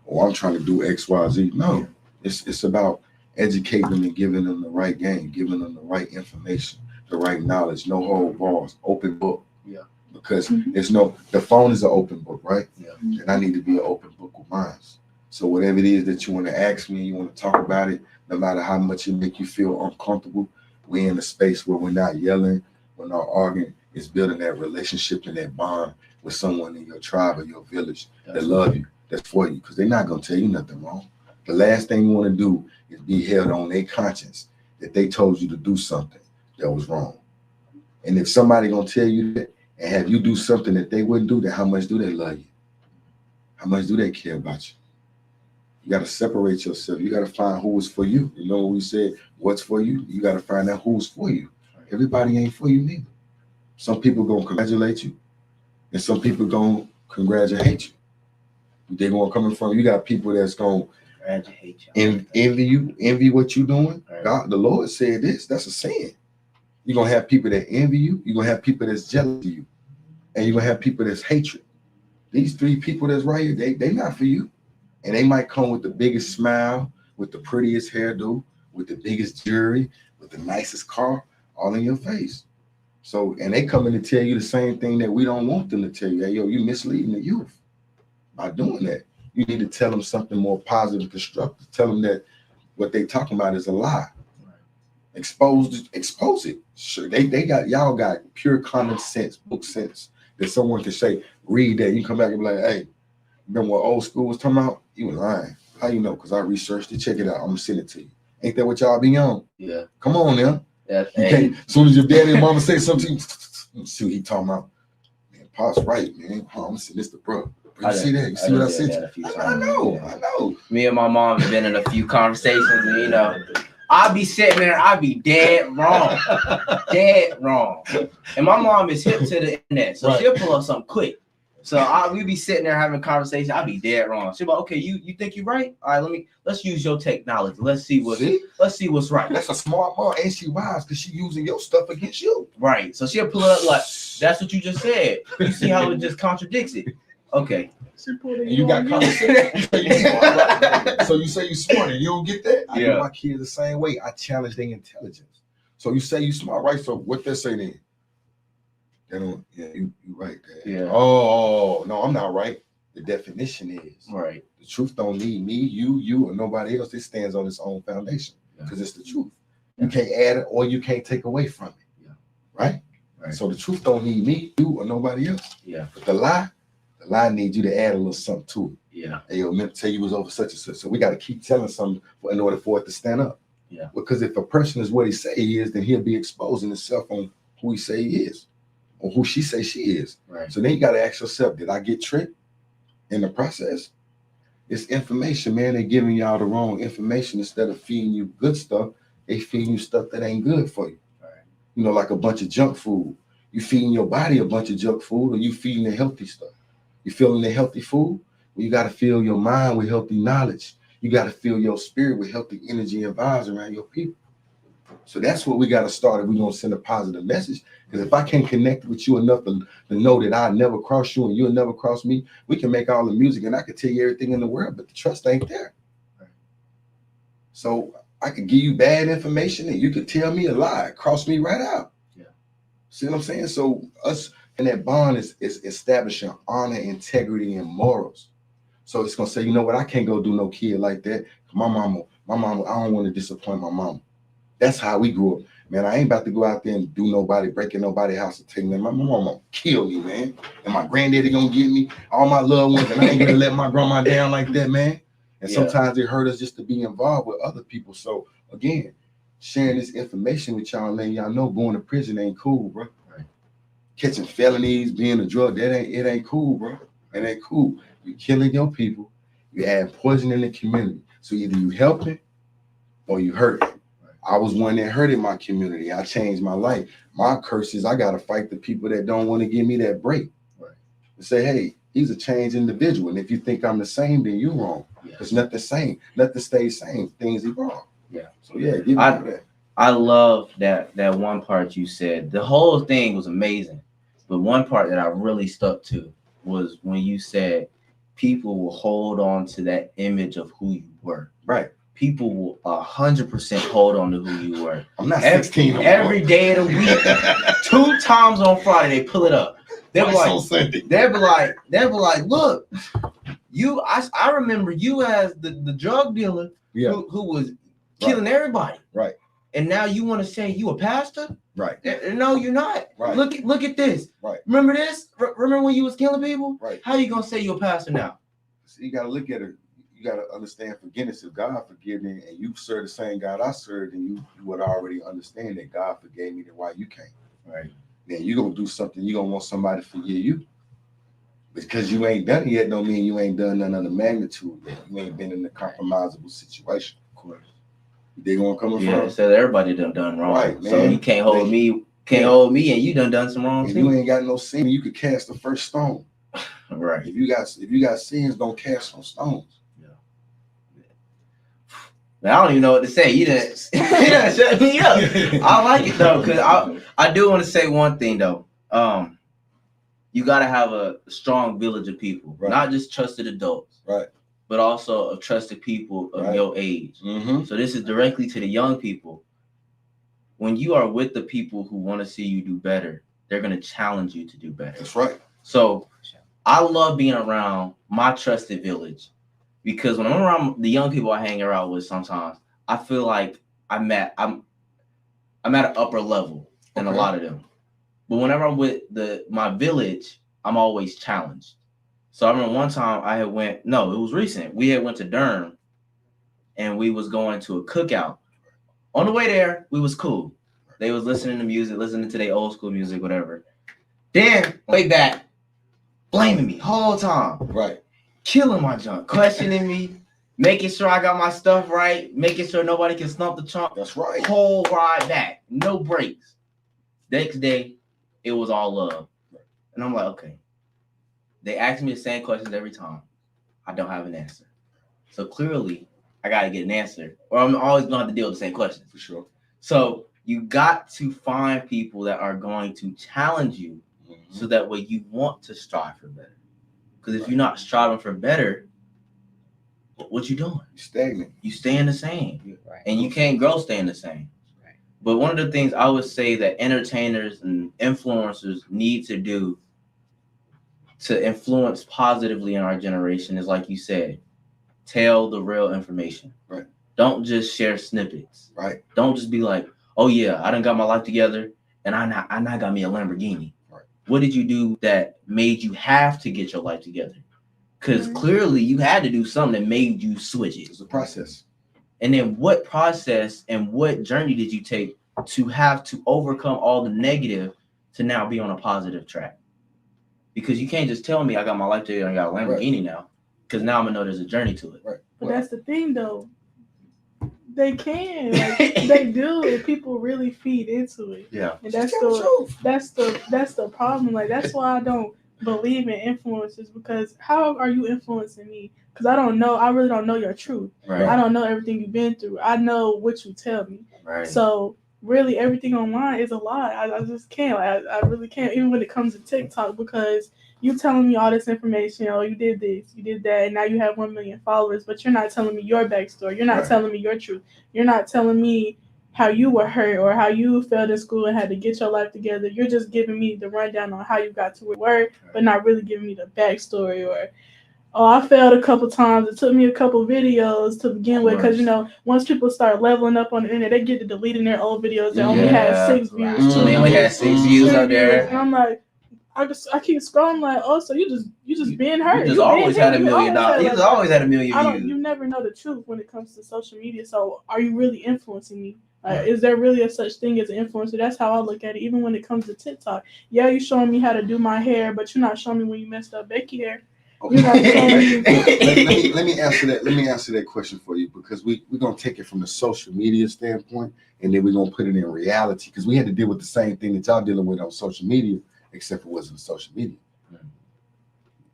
S2: or I'm trying to do X, Y, Z. No, it's about educating them and giving them the right game, giving them the right information, the right knowledge, no hold bars, open book.
S1: Yeah.
S2: Because the phone is an open book, right?
S1: Yeah.
S2: And I need to be an open book with mine. So whatever it is that you want to ask me, you want to talk about it, no matter how much it make you feel uncomfortable, we're in a space where we're not yelling, we're not arguing. It's building that relationship and that bond with someone in your tribe or your village that love you, that's for you, because they're not going to tell you nothing wrong. The last thing you want to do is be held on their conscience that they told you to do something that was wrong. And if somebody going to tell you that and have you do something that they wouldn't do, then how much do they love you? How much do they care about you? You got to separate yourself. You got to find who is for you. You know what we said, what's for you? You got to find out who's for you. Everybody ain't for you neither. Some people going to congratulate you, and some people going to congratulate you. They going to come from, you got people that's going to envy what you doing. Right. God, the Lord said this, that's a sin. You're going to have people that envy you. You're going to have people that's jealous of you. And you're going to have people that's hatred. These three people that's right here, they not for you. And they might come with the biggest smile, with the prettiest hairdo, with the biggest jewelry, with the nicest car, all in your face. So, and they coming to tell you the same thing that we don't want them to tell you. Hey, yo, you're misleading the youth by doing that. You need to tell them something more positive, constructive. Tell them that what they talking about is a lie. Expose it. Sure, y'all got pure common sense, book sense that someone can say, read that. You come back and be like, hey, remember what old school was talking about? You was lying. How you know? Because I researched it. Check it out. I'm gonna send it to you. Ain't that what y'all be on? Yeah. Come on now. Yeah. You can't. As soon as your daddy and mama say something, see what he talking about. Man, Pop's right, man. Oh, I'm gonna send this to bro. You see that? You see what I sent you? I know.
S1: Me and my mom have been in a few conversations, and I'll be sitting there, I'll be dead wrong. Dead wrong. And my mom is hip to the internet, so she'll pull up something quick. So we be sitting there having a conversation, I'll be dead wrong. She'll be like, okay, you think you're right? All right, let's use your technology. Let's see what's right.
S2: That's a smart mom, ain't she wise? Because she using your stuff against you.
S1: Right. So she'll pull it up like, that's what you just said. You see how it just contradicts it. Okay.
S2: And you got conversation. So you say you smart and you don't get that? I do my kids the same way. I challenge their intelligence. So you say you smart, right? So what they say then? They don't, you right, Dad.
S1: Yeah.
S2: Oh, no, I'm not right. The definition is
S1: right.
S2: The truth don't need me, you, or nobody else. It stands on its own foundation because it's the truth. You can't add it or you can't take away from it. Yeah. Right? So the truth don't need me, you, or nobody else.
S1: Yeah.
S2: But the lie needs you to add a little something to it.
S1: Yeah.
S2: And you'll meant to tell you was over such and such. So we got to keep telling something in order for it to stand up.
S1: Yeah.
S2: Because if a person is what he say he is, then he'll be exposing himself on who he say he is, or who she say she is.
S1: Right.
S2: So then you got to ask yourself, did I get tricked in the process? It's information, man. They're giving y'all the wrong information. Instead of feeding you good stuff, they feeding you stuff that ain't good for you. Right. You know, like a bunch of junk food. You feeding your body a bunch of junk food, or you feeding the healthy stuff. You feeling the healthy food? Well, you got to fill your mind with healthy knowledge. You got to fill your spirit with healthy energy and vibes around your people. So that's what we got to start if we're going to send a positive message. Because if I can't connect with you enough to know that I'll never cross you and you'll never cross me, we can make all the music and I can tell you everything in the world, but the trust ain't there. Right. So I could give you bad information and you could tell me a lie, cross me right out. Yeah. See what I'm saying? So us and that bond is establishing honor, integrity, and morals. So it's going to say, you know what? I can't go do no kid like that. My mama, I don't want to disappoint my mama. That's how we grew up. Man, I ain't about to go out there and breaking nobody's house and taking them. My mama gonna kill me, man. And my granddaddy gonna get me, all my loved ones, and I ain't gonna let my grandma down like that, man. And sometimes it hurt us just to be involved with other people. So again, sharing this information with y'all, letting y'all know going to prison ain't cool, bro. Right. Catching felonies, being a drug, it ain't cool, bro. It ain't cool. You killing your people, you add poison in the community. So either you helping or you hurting. I was one that hurted my community. I changed my life. My curse is I got to fight the people that don't want to give me that break. Right. And say, hey, he's a changed individual. And if you think I'm the same, then you're wrong. Because nothing same. Nothing stays same. Things evolve. Yeah. So yeah, give me that.
S1: I love that one part you said. The whole thing was amazing. But one part that I really stuck to was when you said people will hold on to that image of who you were.
S2: Right.
S1: People will 100% hold on to who you were.
S2: I'm not 16
S1: every day of the week. 2 times on Friday, they pull it up. They'll be like, look, you. I remember you as the drug dealer who was killing everybody.
S2: Right.
S1: And now you want to say you a pastor?
S2: Right.
S1: No, you're not. Right. Look at this.
S2: Right.
S1: Remember this? Remember when you was killing people?
S2: Right.
S1: How you gonna say you're a pastor now?
S2: So you gotta look at it. You got to understand forgiveness. If God forgive me and you serve the same God I served, then you would already understand that God forgave me, then why you can't. Right. Then you're going to do something, you're going to want somebody to forgive you. Because you ain't done it yet don't mean you ain't done none of the magnitude yet. You ain't been in a compromisable situation. Of course. They going to come from.
S1: Yeah, so everybody done wrong.
S2: Right, man.
S1: So you can't hold me, and you done some wrong
S2: things.
S1: Too.
S2: You ain't got no sin, you could cast the first stone.
S1: Right.
S2: If you got sins, don't cast no stones.
S1: I don't even know what to say. You done shut me up. I like it though, because I do want to say one thing though. You got to have a strong village of people, not just trusted adults,
S2: right? But
S1: also of trusted people of your age. Mm-hmm. So this is directly to the young people. When you are with the people who want to see you do better, they're going to challenge you to do better.
S2: That's right.
S1: So I love being around my trusted village. Because when I'm around the young people I hang around with sometimes, I feel like I'm at an upper level than a lot of them. But whenever I'm with my village, I'm always challenged. So I remember one time it was recent. We had went to Durham and we was going to a cookout. On the way there, we was cool. They was listening to music, listening to their old school music, whatever. Then way back, blaming me whole time.
S2: Right.
S1: Killing my junk, questioning me, making sure I got my stuff right, making sure nobody can stump the trunk.
S2: That's right.
S1: Whole ride back, no breaks. Next day, it was all love. And I'm like, okay. They ask me the same questions every time. I don't have an answer. So clearly, I got to get an answer, or I'm always going to have to deal with the same questions.
S2: For sure.
S1: So you got to find people that are going to challenge you, so that way you want to strive for better. Because if you're not striving for better, what you doing?
S2: You stagnant.
S1: You staying the same.
S3: Right.
S1: And you can't grow staying the same.
S3: Right.
S1: But one of the things I would say that entertainers and influencers need to do to influence positively in our generation is, like you said, tell the real information.
S2: Right.
S1: Don't just share snippets.
S2: Right.
S1: Don't just be like, oh yeah, I done got my life together and I now got me a Lamborghini.
S2: Right.
S1: What did you do that made you have to get your life together? Because clearly you had to do something that made you switch it.
S2: It's a process.
S1: And then what process and what journey did you take to have to overcome all the negative to now be on a positive track? Because you can't just tell me I got my life together and I got a Lamborghini now. Because now I'm going to know there's a journey to it.
S2: Right.
S4: But that's the thing, though. They can, like, they do, and people really feed into it.
S1: Yeah.
S4: And that's the problem. Like, that's why I don't believe in influences, because how are you influencing me? Because I really don't know your truth.
S1: Right.
S4: I don't know everything you've been through. I know what you tell me.
S1: Right.
S4: So really everything online is a lie. I just can't. I really can't, even when it comes to TikTok, because you telling me all this information. Oh, you did this, you did that, and now you have 1 million followers, but you're not telling me your backstory. You're not telling me your truth. You're not telling me how you were hurt or how you failed in school and had to get your life together. You're just giving me the rundown on how you got to where you were, but not really giving me the backstory. Or, oh, I failed a couple times. It took me a couple videos to begin with, because, once people start leveling up on the internet, they get to deleting their old videos that only had 6 views.
S1: They only had 6 views out there.
S4: And I'm like, I keep scrolling like, oh, so you just being hurt.
S1: You just always had $1 million. You just always had $1 million views.
S4: You never know the truth when it comes to social media. So are you really influencing me? Is there really a such thing as an influencer? That's how I look at it. Even when it comes to TikTok, yeah, you're showing me how to do my hair, but you're not showing me when you messed up Becky hair. You're not showing me.
S2: Let me answer that. Let me answer that question for you, because we're gonna take it from the social media standpoint, and then we're gonna put it in reality, because we had to deal with the same thing that y'all dealing with on social media, except it wasn't social media.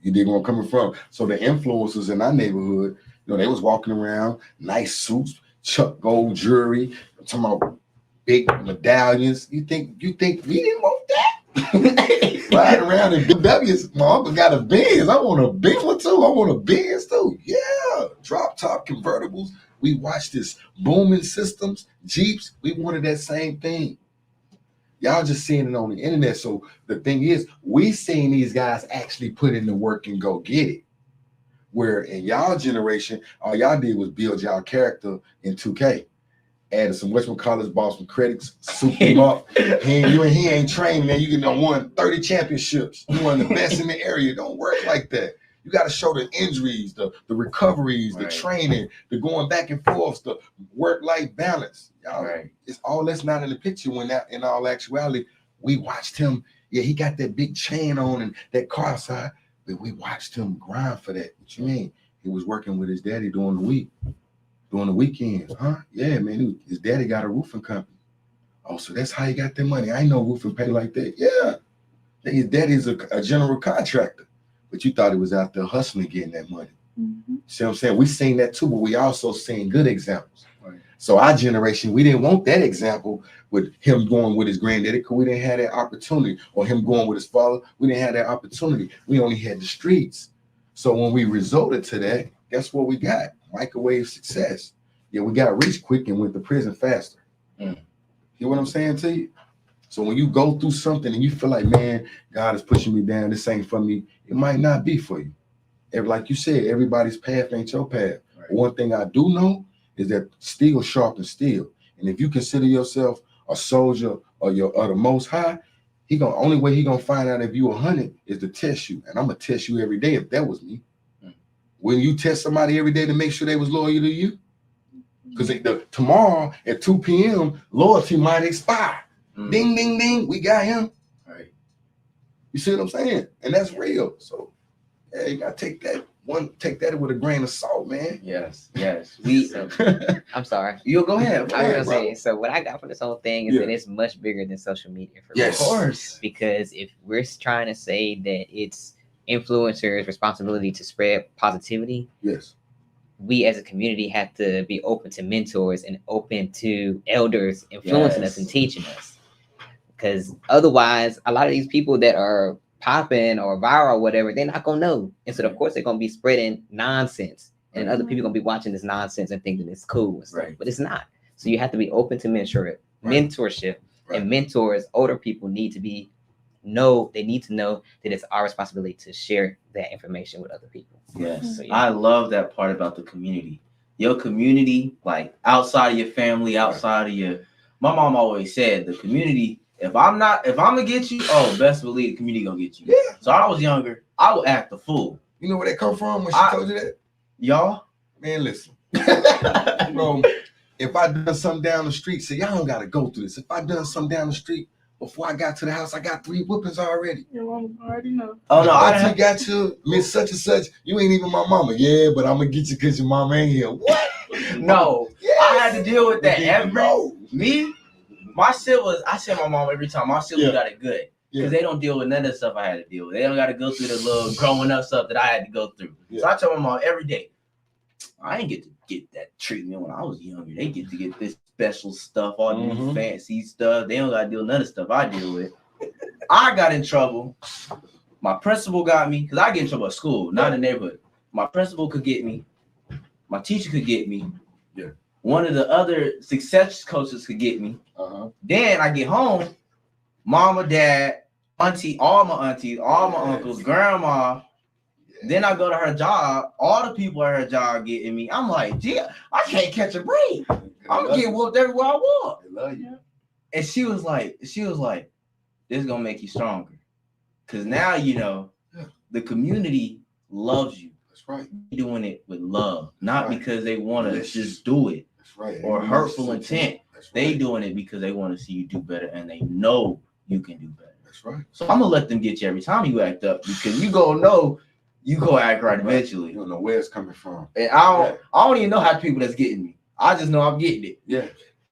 S2: You dig where I'm coming from? So the influencers in our neighborhood, they was walking around, nice suits, Chuck gold jewelry. I'm talking about big medallions. You think we didn't want that? Riding around in BMWs. My uncle got a Benz. I want a big one too. I want a Benz too. Yeah, drop top convertibles. We watched this booming systems, Jeeps. We wanted that same thing. Y'all just seeing it on the internet. So the thing is, we seen these guys actually put in the work and go get it. Where in y'all generation, all y'all did was build y'all character in 2K. Added some whatchamacallits, bought some credits, souped him up. He ain't trained, man. You won 30 championships. You one of the best in the area. Don't work like that. You got to show the injuries, the recoveries, the training, the going back and forth, the work-life balance. Y'all, it's all that's not in the picture when that, in all actuality, we watched him. Yeah, he got that big chain on and that car side, but we watched him grind for that. What you mean? He was working with his daddy during the week, during the weekends. Huh? Yeah, man. His daddy got a roofing company. Oh, so that's how he got that money. I ain't know roofing pay like that. Yeah. His daddy's a general contractor. But you thought he was out there hustling, getting that money. Mm-hmm. See what I'm saying? We seen that too, but we also seen good examples. Right. So our generation, we didn't want that example with him going with his granddaddy, because we didn't have that opportunity, or him going with his father. We didn't have that opportunity. We only had the streets. So when we resorted to that, guess what we got? Microwave success. Yeah, we got rich quick and went to prison faster. You know what I'm saying to you? So when you go through something and you feel like, man, God is pushing me down, this ain't for me, it might not be for you. Like you said, everybody's path ain't your path. Right. One thing I do know is that steel sharpens steel. And if you consider yourself a soldier or the Most High, only way he gonna find out if you 100 is to test you. And I'm gonna test you every day if that was me. When you test somebody every day to make sure they was loyal to you, because tomorrow at 2 p.m. loyalty might expire. Ding, ding, ding. We got him. Right. You see what I'm saying? And that's real. So, yeah, you got to take that take that with a grain of salt, man.
S1: Yes.
S3: I'm sorry.
S1: You go ahead.
S3: I was gonna say, so what I got from this whole thing is that it's much bigger than social media for me.
S2: Yes.
S1: Of course.
S3: Because if we're trying to say that it's influencers' responsibility to spread positivity,
S2: Yes,
S3: we as a community have to be open to mentors and open to elders influencing us and teaching us. Because otherwise, a lot of these people that are popping or viral or whatever, they're not gonna know. And so of course they're gonna be spreading nonsense. And other people gonna be watching this nonsense and thinking it's cool and stuff. But it's not. So you have to be open to mentorship. And mentors, older people need to know that it's our responsibility to share that information with other people.
S1: Yes.
S3: So,
S1: I love that part about the community. Your community, like outside of your family, outside of your, my mom always said the community, if I'm gonna get you, best believe the community gonna get you.
S2: Yeah.
S1: So I was younger, I would act the fool.
S2: You know where that come from when she told you that?
S1: Y'all?
S2: Man, listen. Bro, if I done something down the street, say y'all don't gotta go through this. If I done something down the street, before I got to the house, I got 3 whoopings already.
S4: Your mama already know.
S1: Oh no,
S2: I got you, Miss Such and Such. You ain't even my mama. Yeah, but I'm gonna get you because your mama ain't here. What?
S1: No, yes. I had to deal with that
S2: Me?
S1: My siblings, I say my mom every time. My siblings got it good because they don't deal with none of the stuff I had to deal with. They don't got to go through the little growing up stuff that I had to go through. So I tell my mom every day, I didn't get to get that treatment when I was younger. They get to get this special stuff, all this fancy stuff. They don't got to deal with none of the stuff I deal with. I got in trouble. My principal got me because I get in trouble at school, not in the neighborhood. My principal could get me. My teacher could get me.
S2: Yeah.
S1: One of the other success coaches could get me. Then I get home, mama, dad, auntie, all my aunties, all my uncles, grandma. Then I go to her job. All the people at her job getting me. I'm like, gee, I can't catch a break. I'm gonna get whooped everywhere I walk.
S2: They love you.
S1: And she was like, this is gonna make you stronger. Cause now you know the community loves you.
S2: That's right.
S1: You're doing it with love, not because they want to just do it.
S2: That's right.
S1: Or hurtful intent. They doing it because they want to see you do better and they know you can do better.
S2: That's right.
S1: So I'm gonna let them get you every time you act up because you gonna know you gonna act right eventually.
S2: You don't know where it's coming from.
S1: And I don't even know how the people that's getting me. I just know I'm getting it.
S2: Yeah.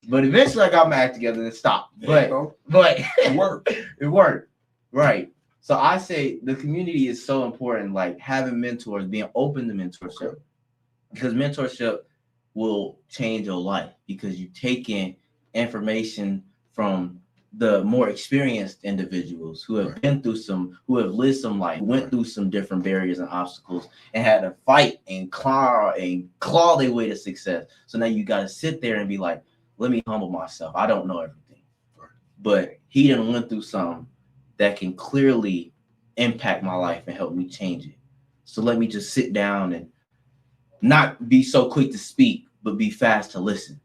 S1: But eventually I got my act together and stop. But
S2: it worked.
S1: It worked. Right. So I say the community is so important, like having mentors, being open to mentorship. Because mentorship will change your life because you take in information from the more experienced individuals who have been through who have lived some life, went through some different barriers and obstacles and had to fight and claw their way to success. So now you got to sit there and be like, let me humble myself. I don't know everything, but he done went through something that can clearly impact my life and help me change it. So let me just sit down and not be so quick to speak, but be fast to listen.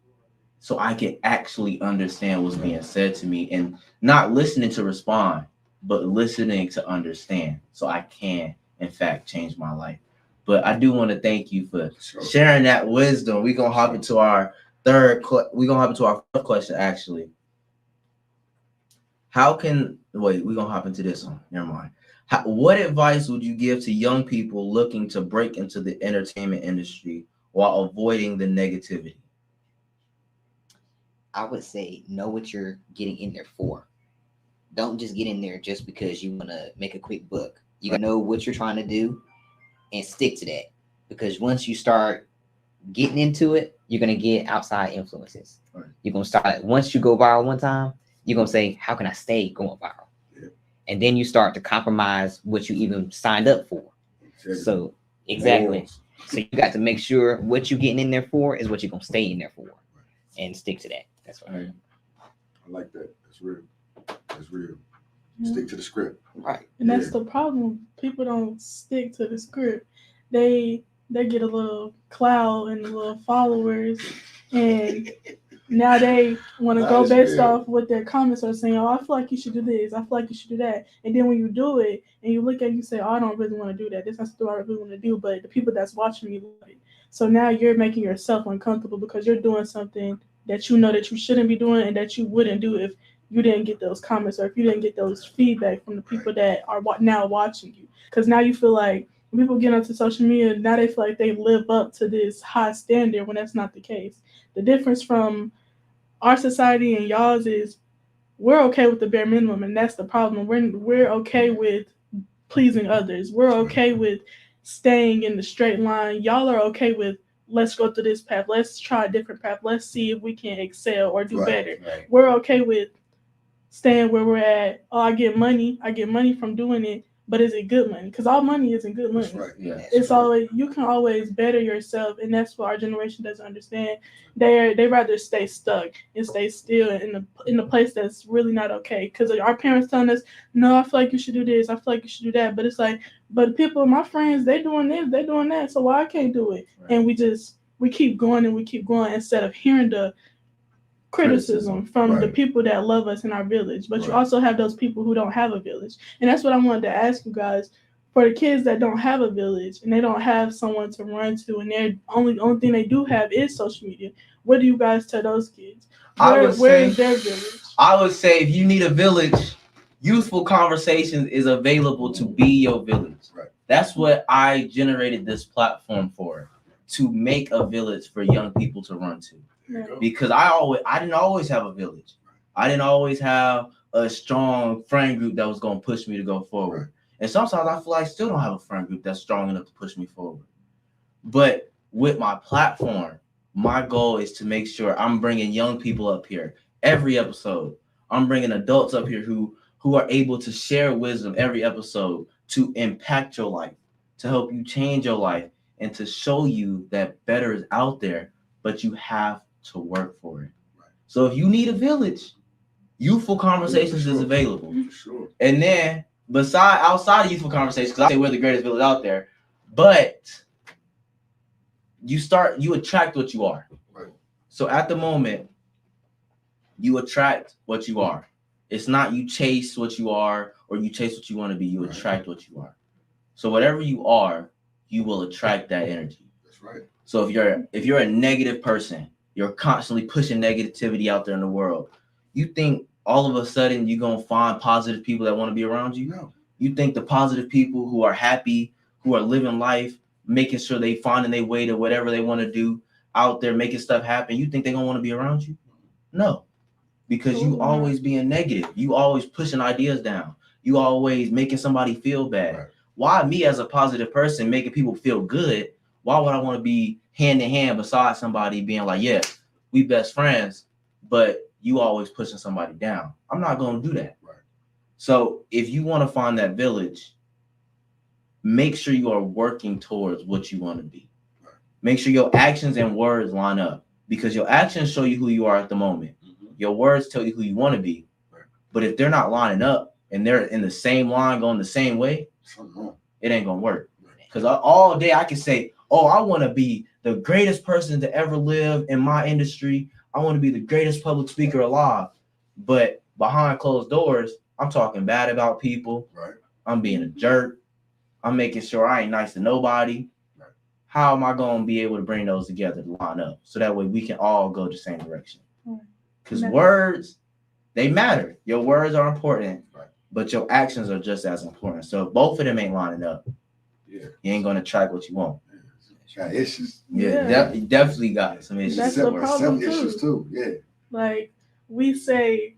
S1: So I can actually understand what's being said to me and not listening to respond, but listening to understand. So I can, in fact, change my life. But I do want to thank you for sharing that wisdom. We're going to hop into our fourth question, actually. We're going to hop into this one. Never mind. What advice would you give to young people looking to break into the entertainment industry while avoiding the negativity?
S3: I would say know what you're getting in there for. Don't just get in there just because you want to make a quick buck. You gotta know what you're trying to do and stick to that. Because once you start getting into it, you're gonna get outside influences.
S2: Right.
S3: You're gonna start, once you go viral one time, you're gonna say, how can I stay going viral? Yeah. And then you start to compromise what you even signed up for. So exactly. So you got to make sure what you're getting in there for is what you're gonna stay in there for, and stick to that. That's right.
S2: I like that. That's real. That's real. Stick to the script.
S3: Right.
S4: And that's the problem. People don't stick to the script. They get a little clout and a little followers, and now they want to go based off what their comments are saying. Oh, I feel like you should do this. I feel like you should do that. And then when you do it and you look at it, you say, oh, I don't really want to do that. This is what I really want to do. But the people that's watching you love it. So now you're making yourself uncomfortable because you're doing something that you know that you shouldn't be doing and that you wouldn't do if you didn't get those comments or if you didn't get those feedback from the people that are now watching you. Because now you feel like when people get onto social media, now they feel like they live up to this high standard when that's not the case. The difference from our society and y'all's is we're okay with the bare minimum, and that's the problem. We're okay with pleasing others. We're okay with staying in the straight line. Y'all are okay with let's go through this path. Let's try a different path. Let's see if we can excel or do better.
S1: Right.
S4: We're okay with staying where we're at. Oh, I get money. I get money from doing it. But is it good money? Because all money isn't good money.
S2: That's right.
S1: Yeah.
S4: It's always, you can always better yourself, and that's what our generation doesn't understand. They rather stay stuck and stay still in the place that's really not okay. Because our parents telling us, no, I feel like you should do this. I feel like you should do that. But it's like, but people, my friends, they doing this, they doing that. So why I can't do it?
S1: Right.
S4: And we keep going and we keep going instead of hearing the criticism from the people that love us in our village. But you also have those people who don't have a village. And that's what I wanted to ask you guys. For the kids that don't have a village and they don't have someone to run to, and their only thing they do have is social media, what do you guys tell those kids? Where is their village?
S1: I would say if you need a village, Youthful Conversations is available to be your village.
S2: Right.
S1: That's what I generated this platform for, to make a village for young people to run to. Because I didn't always have a village. I didn't always have a strong friend group that was going to push me to go forward. Right. And sometimes I feel like I still don't have a friend group that's strong enough to push me forward. But with my platform, my goal is to make sure I'm bringing young people up here every episode. I'm bringing adults up here who are able to share wisdom every episode to impact your life, to help you change your life, and to show you that better is out there, but you have to work for it. Right. So if you need a village, Youthful Conversations is available.
S2: For sure.
S1: And then outside of Youthful Conversations, because I say we're the greatest village out there, but you attract what you are.
S2: Right.
S1: So at the moment, you attract what you are. It's not you chase what you are or you chase what you want to be. You attract what you are. So whatever you are, you will attract that energy.
S2: That's right.
S1: So if you're a negative person, you're constantly pushing negativity out there in the world, you think all of a sudden you're going to find positive people that want to be around you?
S2: No.
S1: You think the positive people who are happy, who are living life, making sure they finding their way to whatever they want to do out there, making stuff happen, you think they're going to want to be around you? No. Because you always being negative. You always pushing ideas down. You always making somebody feel bad. Right. Why me as a positive person making people feel good? Why would I want to be hand in hand beside somebody being like, yeah, we best friends, but you always pushing somebody down? I'm not going to do that.
S2: Right.
S1: So if you want to find that village, make sure you are working towards what you want to be. Right. Make sure your actions and words line up, because your actions show you who you are at the moment. Mm-hmm. Your words tell you who you want to be. Right. But if they're not lining up and they're in the same line going the same way, it ain't going to work. Because all day I can say, oh, I want to be the greatest person to ever live in my industry. I want to be the greatest public speaker alive. But behind closed doors, I'm talking bad about people.
S2: Right.
S1: I'm being a jerk. I'm making sure I ain't nice to nobody. Right. How am I going to be able to bring those together to line up so that way we can all go the same direction? Because words, they matter. Your words are important, right, but your actions are just as important. So if both of them ain't lining up, you ain't going to attract what you want.
S2: Got issues.
S1: Yeah. You definitely got some issues.
S4: That's the problem
S2: issues too. Yeah.
S4: Like we say,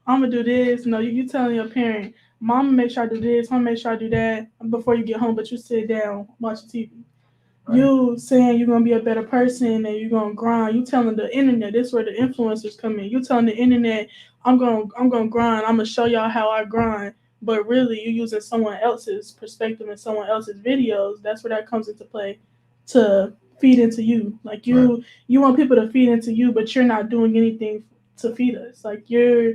S4: I'm gonna do this. No, you telling your parent, Mama, make sure I do this. Mama, make sure I do that before you get home. But you sit down watching TV. Right. You saying you're gonna be a better person and you're gonna grind. You telling the internet. This is where the influencers come in. You telling the internet, I'm gonna grind. I'm gonna show y'all how I grind. But really, you're using someone else's perspective and someone else's videos. That's where that comes into play. To feed into you, like you want people to feed into you, but you're not doing anything to feed us. Like you're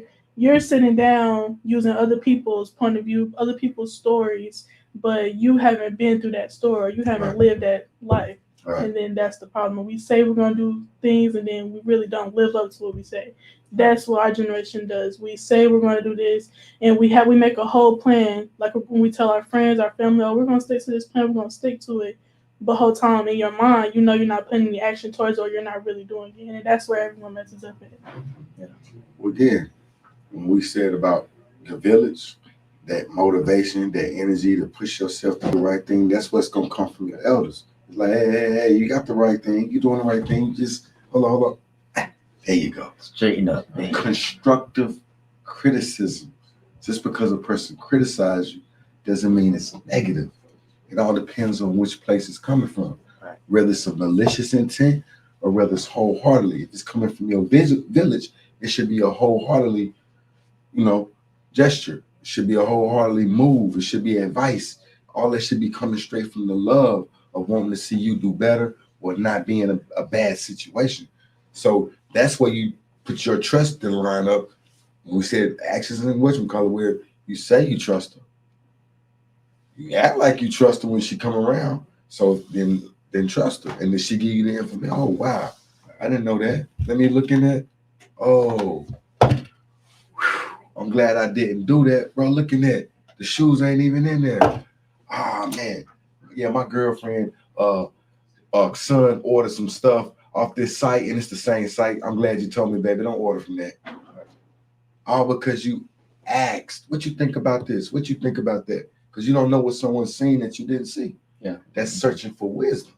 S4: sitting down using other people's point of view, other people's stories, but you haven't been through that story. You haven't lived that life. Right. And then that's the problem. We say we're going to do things and then we really don't live up to what we say. That's what our generation does. We say we're going to do this and we make a whole plan. Like when we tell our friends, our family, oh, we're going to stick to this plan. We're going to stick to it. The whole time in your mind, you know you're not putting any action towards, or you're not really doing it. And that's where everyone messes up at.
S2: Yeah. Well, again, when we said about the village, that motivation, that energy to push yourself to the right thing, that's what's gonna come from your elders. It's like, hey, you got the right thing, you're doing the right thing, you just hold on. There you go.
S1: Straighten up.
S2: Constructive criticism. Just because a person criticizes you doesn't mean it's negative. It all depends on which place it's coming from.
S1: Right.
S2: Whether it's a malicious intent or whether it's wholeheartedly. If it's coming from your village, it should be a wholeheartedly, gesture. It should be a wholeheartedly move. It should be advice. All that should be coming straight from the love of wanting to see you do better or not be in a bad situation. So that's where you put your trust in the line up. When we said actions and whatchamacallit, where you say you trust her. You act like you trust her when she come around. So then trust her. And then she give you the information. Oh, wow. I didn't know that. Let me look in that. Oh, I'm glad I didn't do that. Bro, look in that. The shoes ain't even in there. Ah, man. Yeah, my girlfriend, son ordered some stuff off this site, and it's the same site. I'm glad you told me, baby. Don't order from that. All because you asked, what you think about this? What you think about that? Because you don't know what someone's seen that you didn't see.
S1: Yeah.
S2: That's searching for wisdom.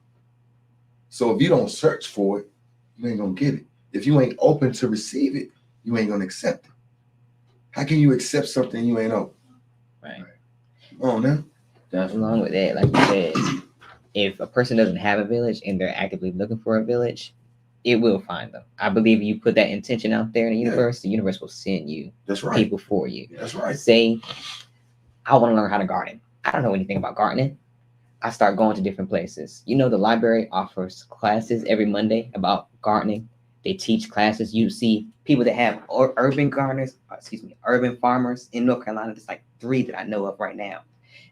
S2: So if you don't search for it, you ain't gonna get it. If you ain't open to receive it, you ain't gonna accept it. How can you accept something you ain't open?
S3: Right.
S2: Come on now.
S1: Definitely.
S3: Along with that, like you said, if a person doesn't have a village and they're actively looking for a village, it will find them. I believe you put that intention out there in the universe, the universe will send you
S2: That's right.
S3: people for you.
S2: That's right.
S3: Say, I want to learn how to garden. I don't know anything about gardening. I start going to different places. The library offers classes every Monday about gardening. They teach classes. You see people that have urban farmers in North Carolina. There's like 3 that I know of right now.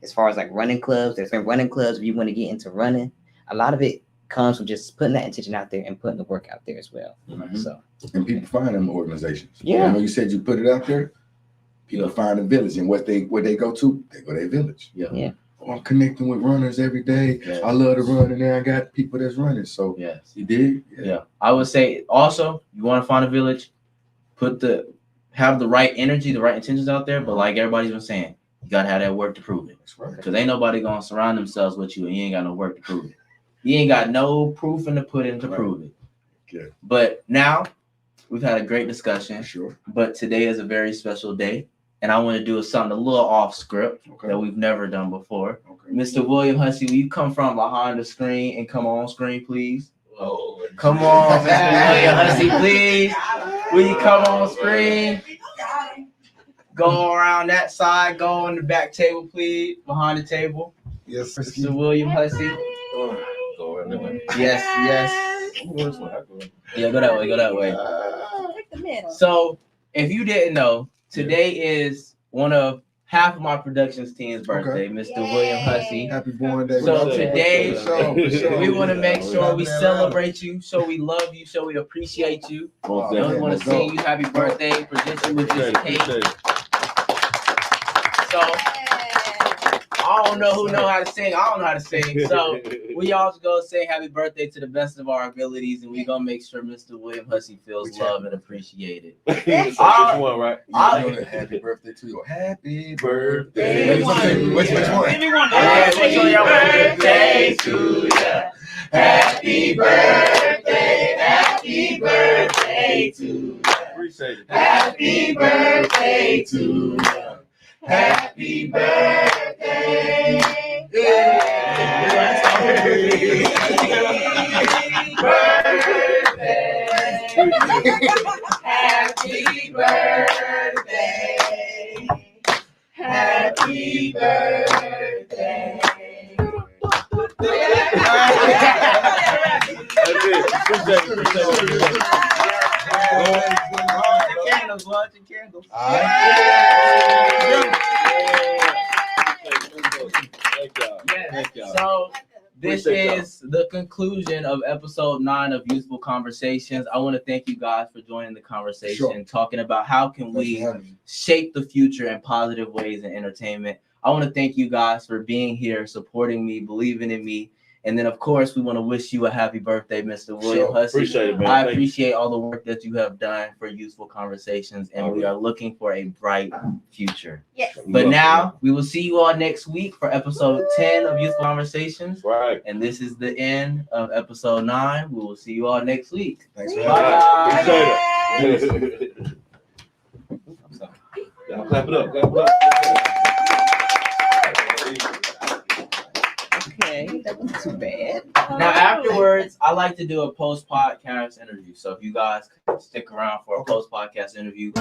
S3: As far as like running clubs, there's been running clubs if you want to get into running. A lot of it comes from just putting that intention out there and putting the work out there as well.
S1: Mm-hmm.
S3: So,
S2: and people find them organizations.
S3: Yeah.
S2: When you said you put it out there, people find a village, and where they go to, they go to their village.
S3: Yeah.
S2: Oh, I'm connecting with runners every day.
S1: Yes.
S2: I love to run, and then I got people that's running. So
S1: yes,
S2: you did.
S1: Yeah. I would say also, you want to find a village, have the right energy, the right intentions out there. But like everybody's been saying, you gotta have that work to prove it.
S2: That's right.
S1: Because ain't nobody gonna surround themselves with you, and you ain't got no work to prove it. You ain't got no proof in to put in to prove it.
S2: Okay.
S1: But now we've had a great discussion.
S2: Sure.
S1: But today is a very special day. And I want to do something a little off script that we've never done before. Okay. Mr. William Hussey, will you come from behind the screen and come on screen, please?
S2: Oh,
S1: come on, Mr. William Hussey, please. Will you come on screen? Go around that side. Go on the back table, please. Behind the table.
S2: Yes,
S1: Mr. William Hussey. Yes. Yeah, go that way. So, if you didn't know, today is one of half of my productions team's birthday, Mr. William Hussey.
S2: Happy born day.
S1: So today, we want to make sure we
S2: Happy
S1: celebrate you, show we love you, show we appreciate you. And we want to sing you happy birthday, present you with this cake. So, I don't know who know how to sing. I don't know how to sing. So we all go say happy birthday to the best of our abilities, and we gonna make sure Mr. William Hussey feels loved and appreciated.
S5: So which one, right?
S2: Happy birthday to you. Happy birthday.
S5: Which one?
S2: Which one?
S1: Happy birthday to you. Happy birthday. Happy birthday to you.
S5: Appreciate it.
S1: Happy birthday to you. Happy birthday. Happy birthday. Happy birthday.
S5: That's it. Appreciate it.
S1: Launching candles.
S5: Thank y'all.
S1: So this is the conclusion of episode 9 of Youthful Conversations. I want to thank you guys for joining the conversation, talking about how can we shape the future in positive ways in entertainment. I want to thank you guys for being here, supporting me, believing in me, And then, of course, we want to wish you a happy birthday, Mr. William
S2: Sure.
S1: Hussey.
S5: Appreciate it, man.
S1: I
S5: Thank you.
S1: appreciate all the work that you have done for Youthful Conversations, and we are looking for a bright future.
S6: Yes.
S1: But now, we will see you all next week for episode 10 of Youthful Conversations.
S5: Right.
S1: And this is the end of episode 9. We will see you all next week.
S2: Thanks for
S1: Bye.
S2: having me.
S5: Appreciate it. Y'all clap it up. Clap it up.
S3: Okay, that wasn't too bad.
S1: Now, afterwards, I like to do a post-podcast interview. So if you guys could stick around for a post-podcast interview.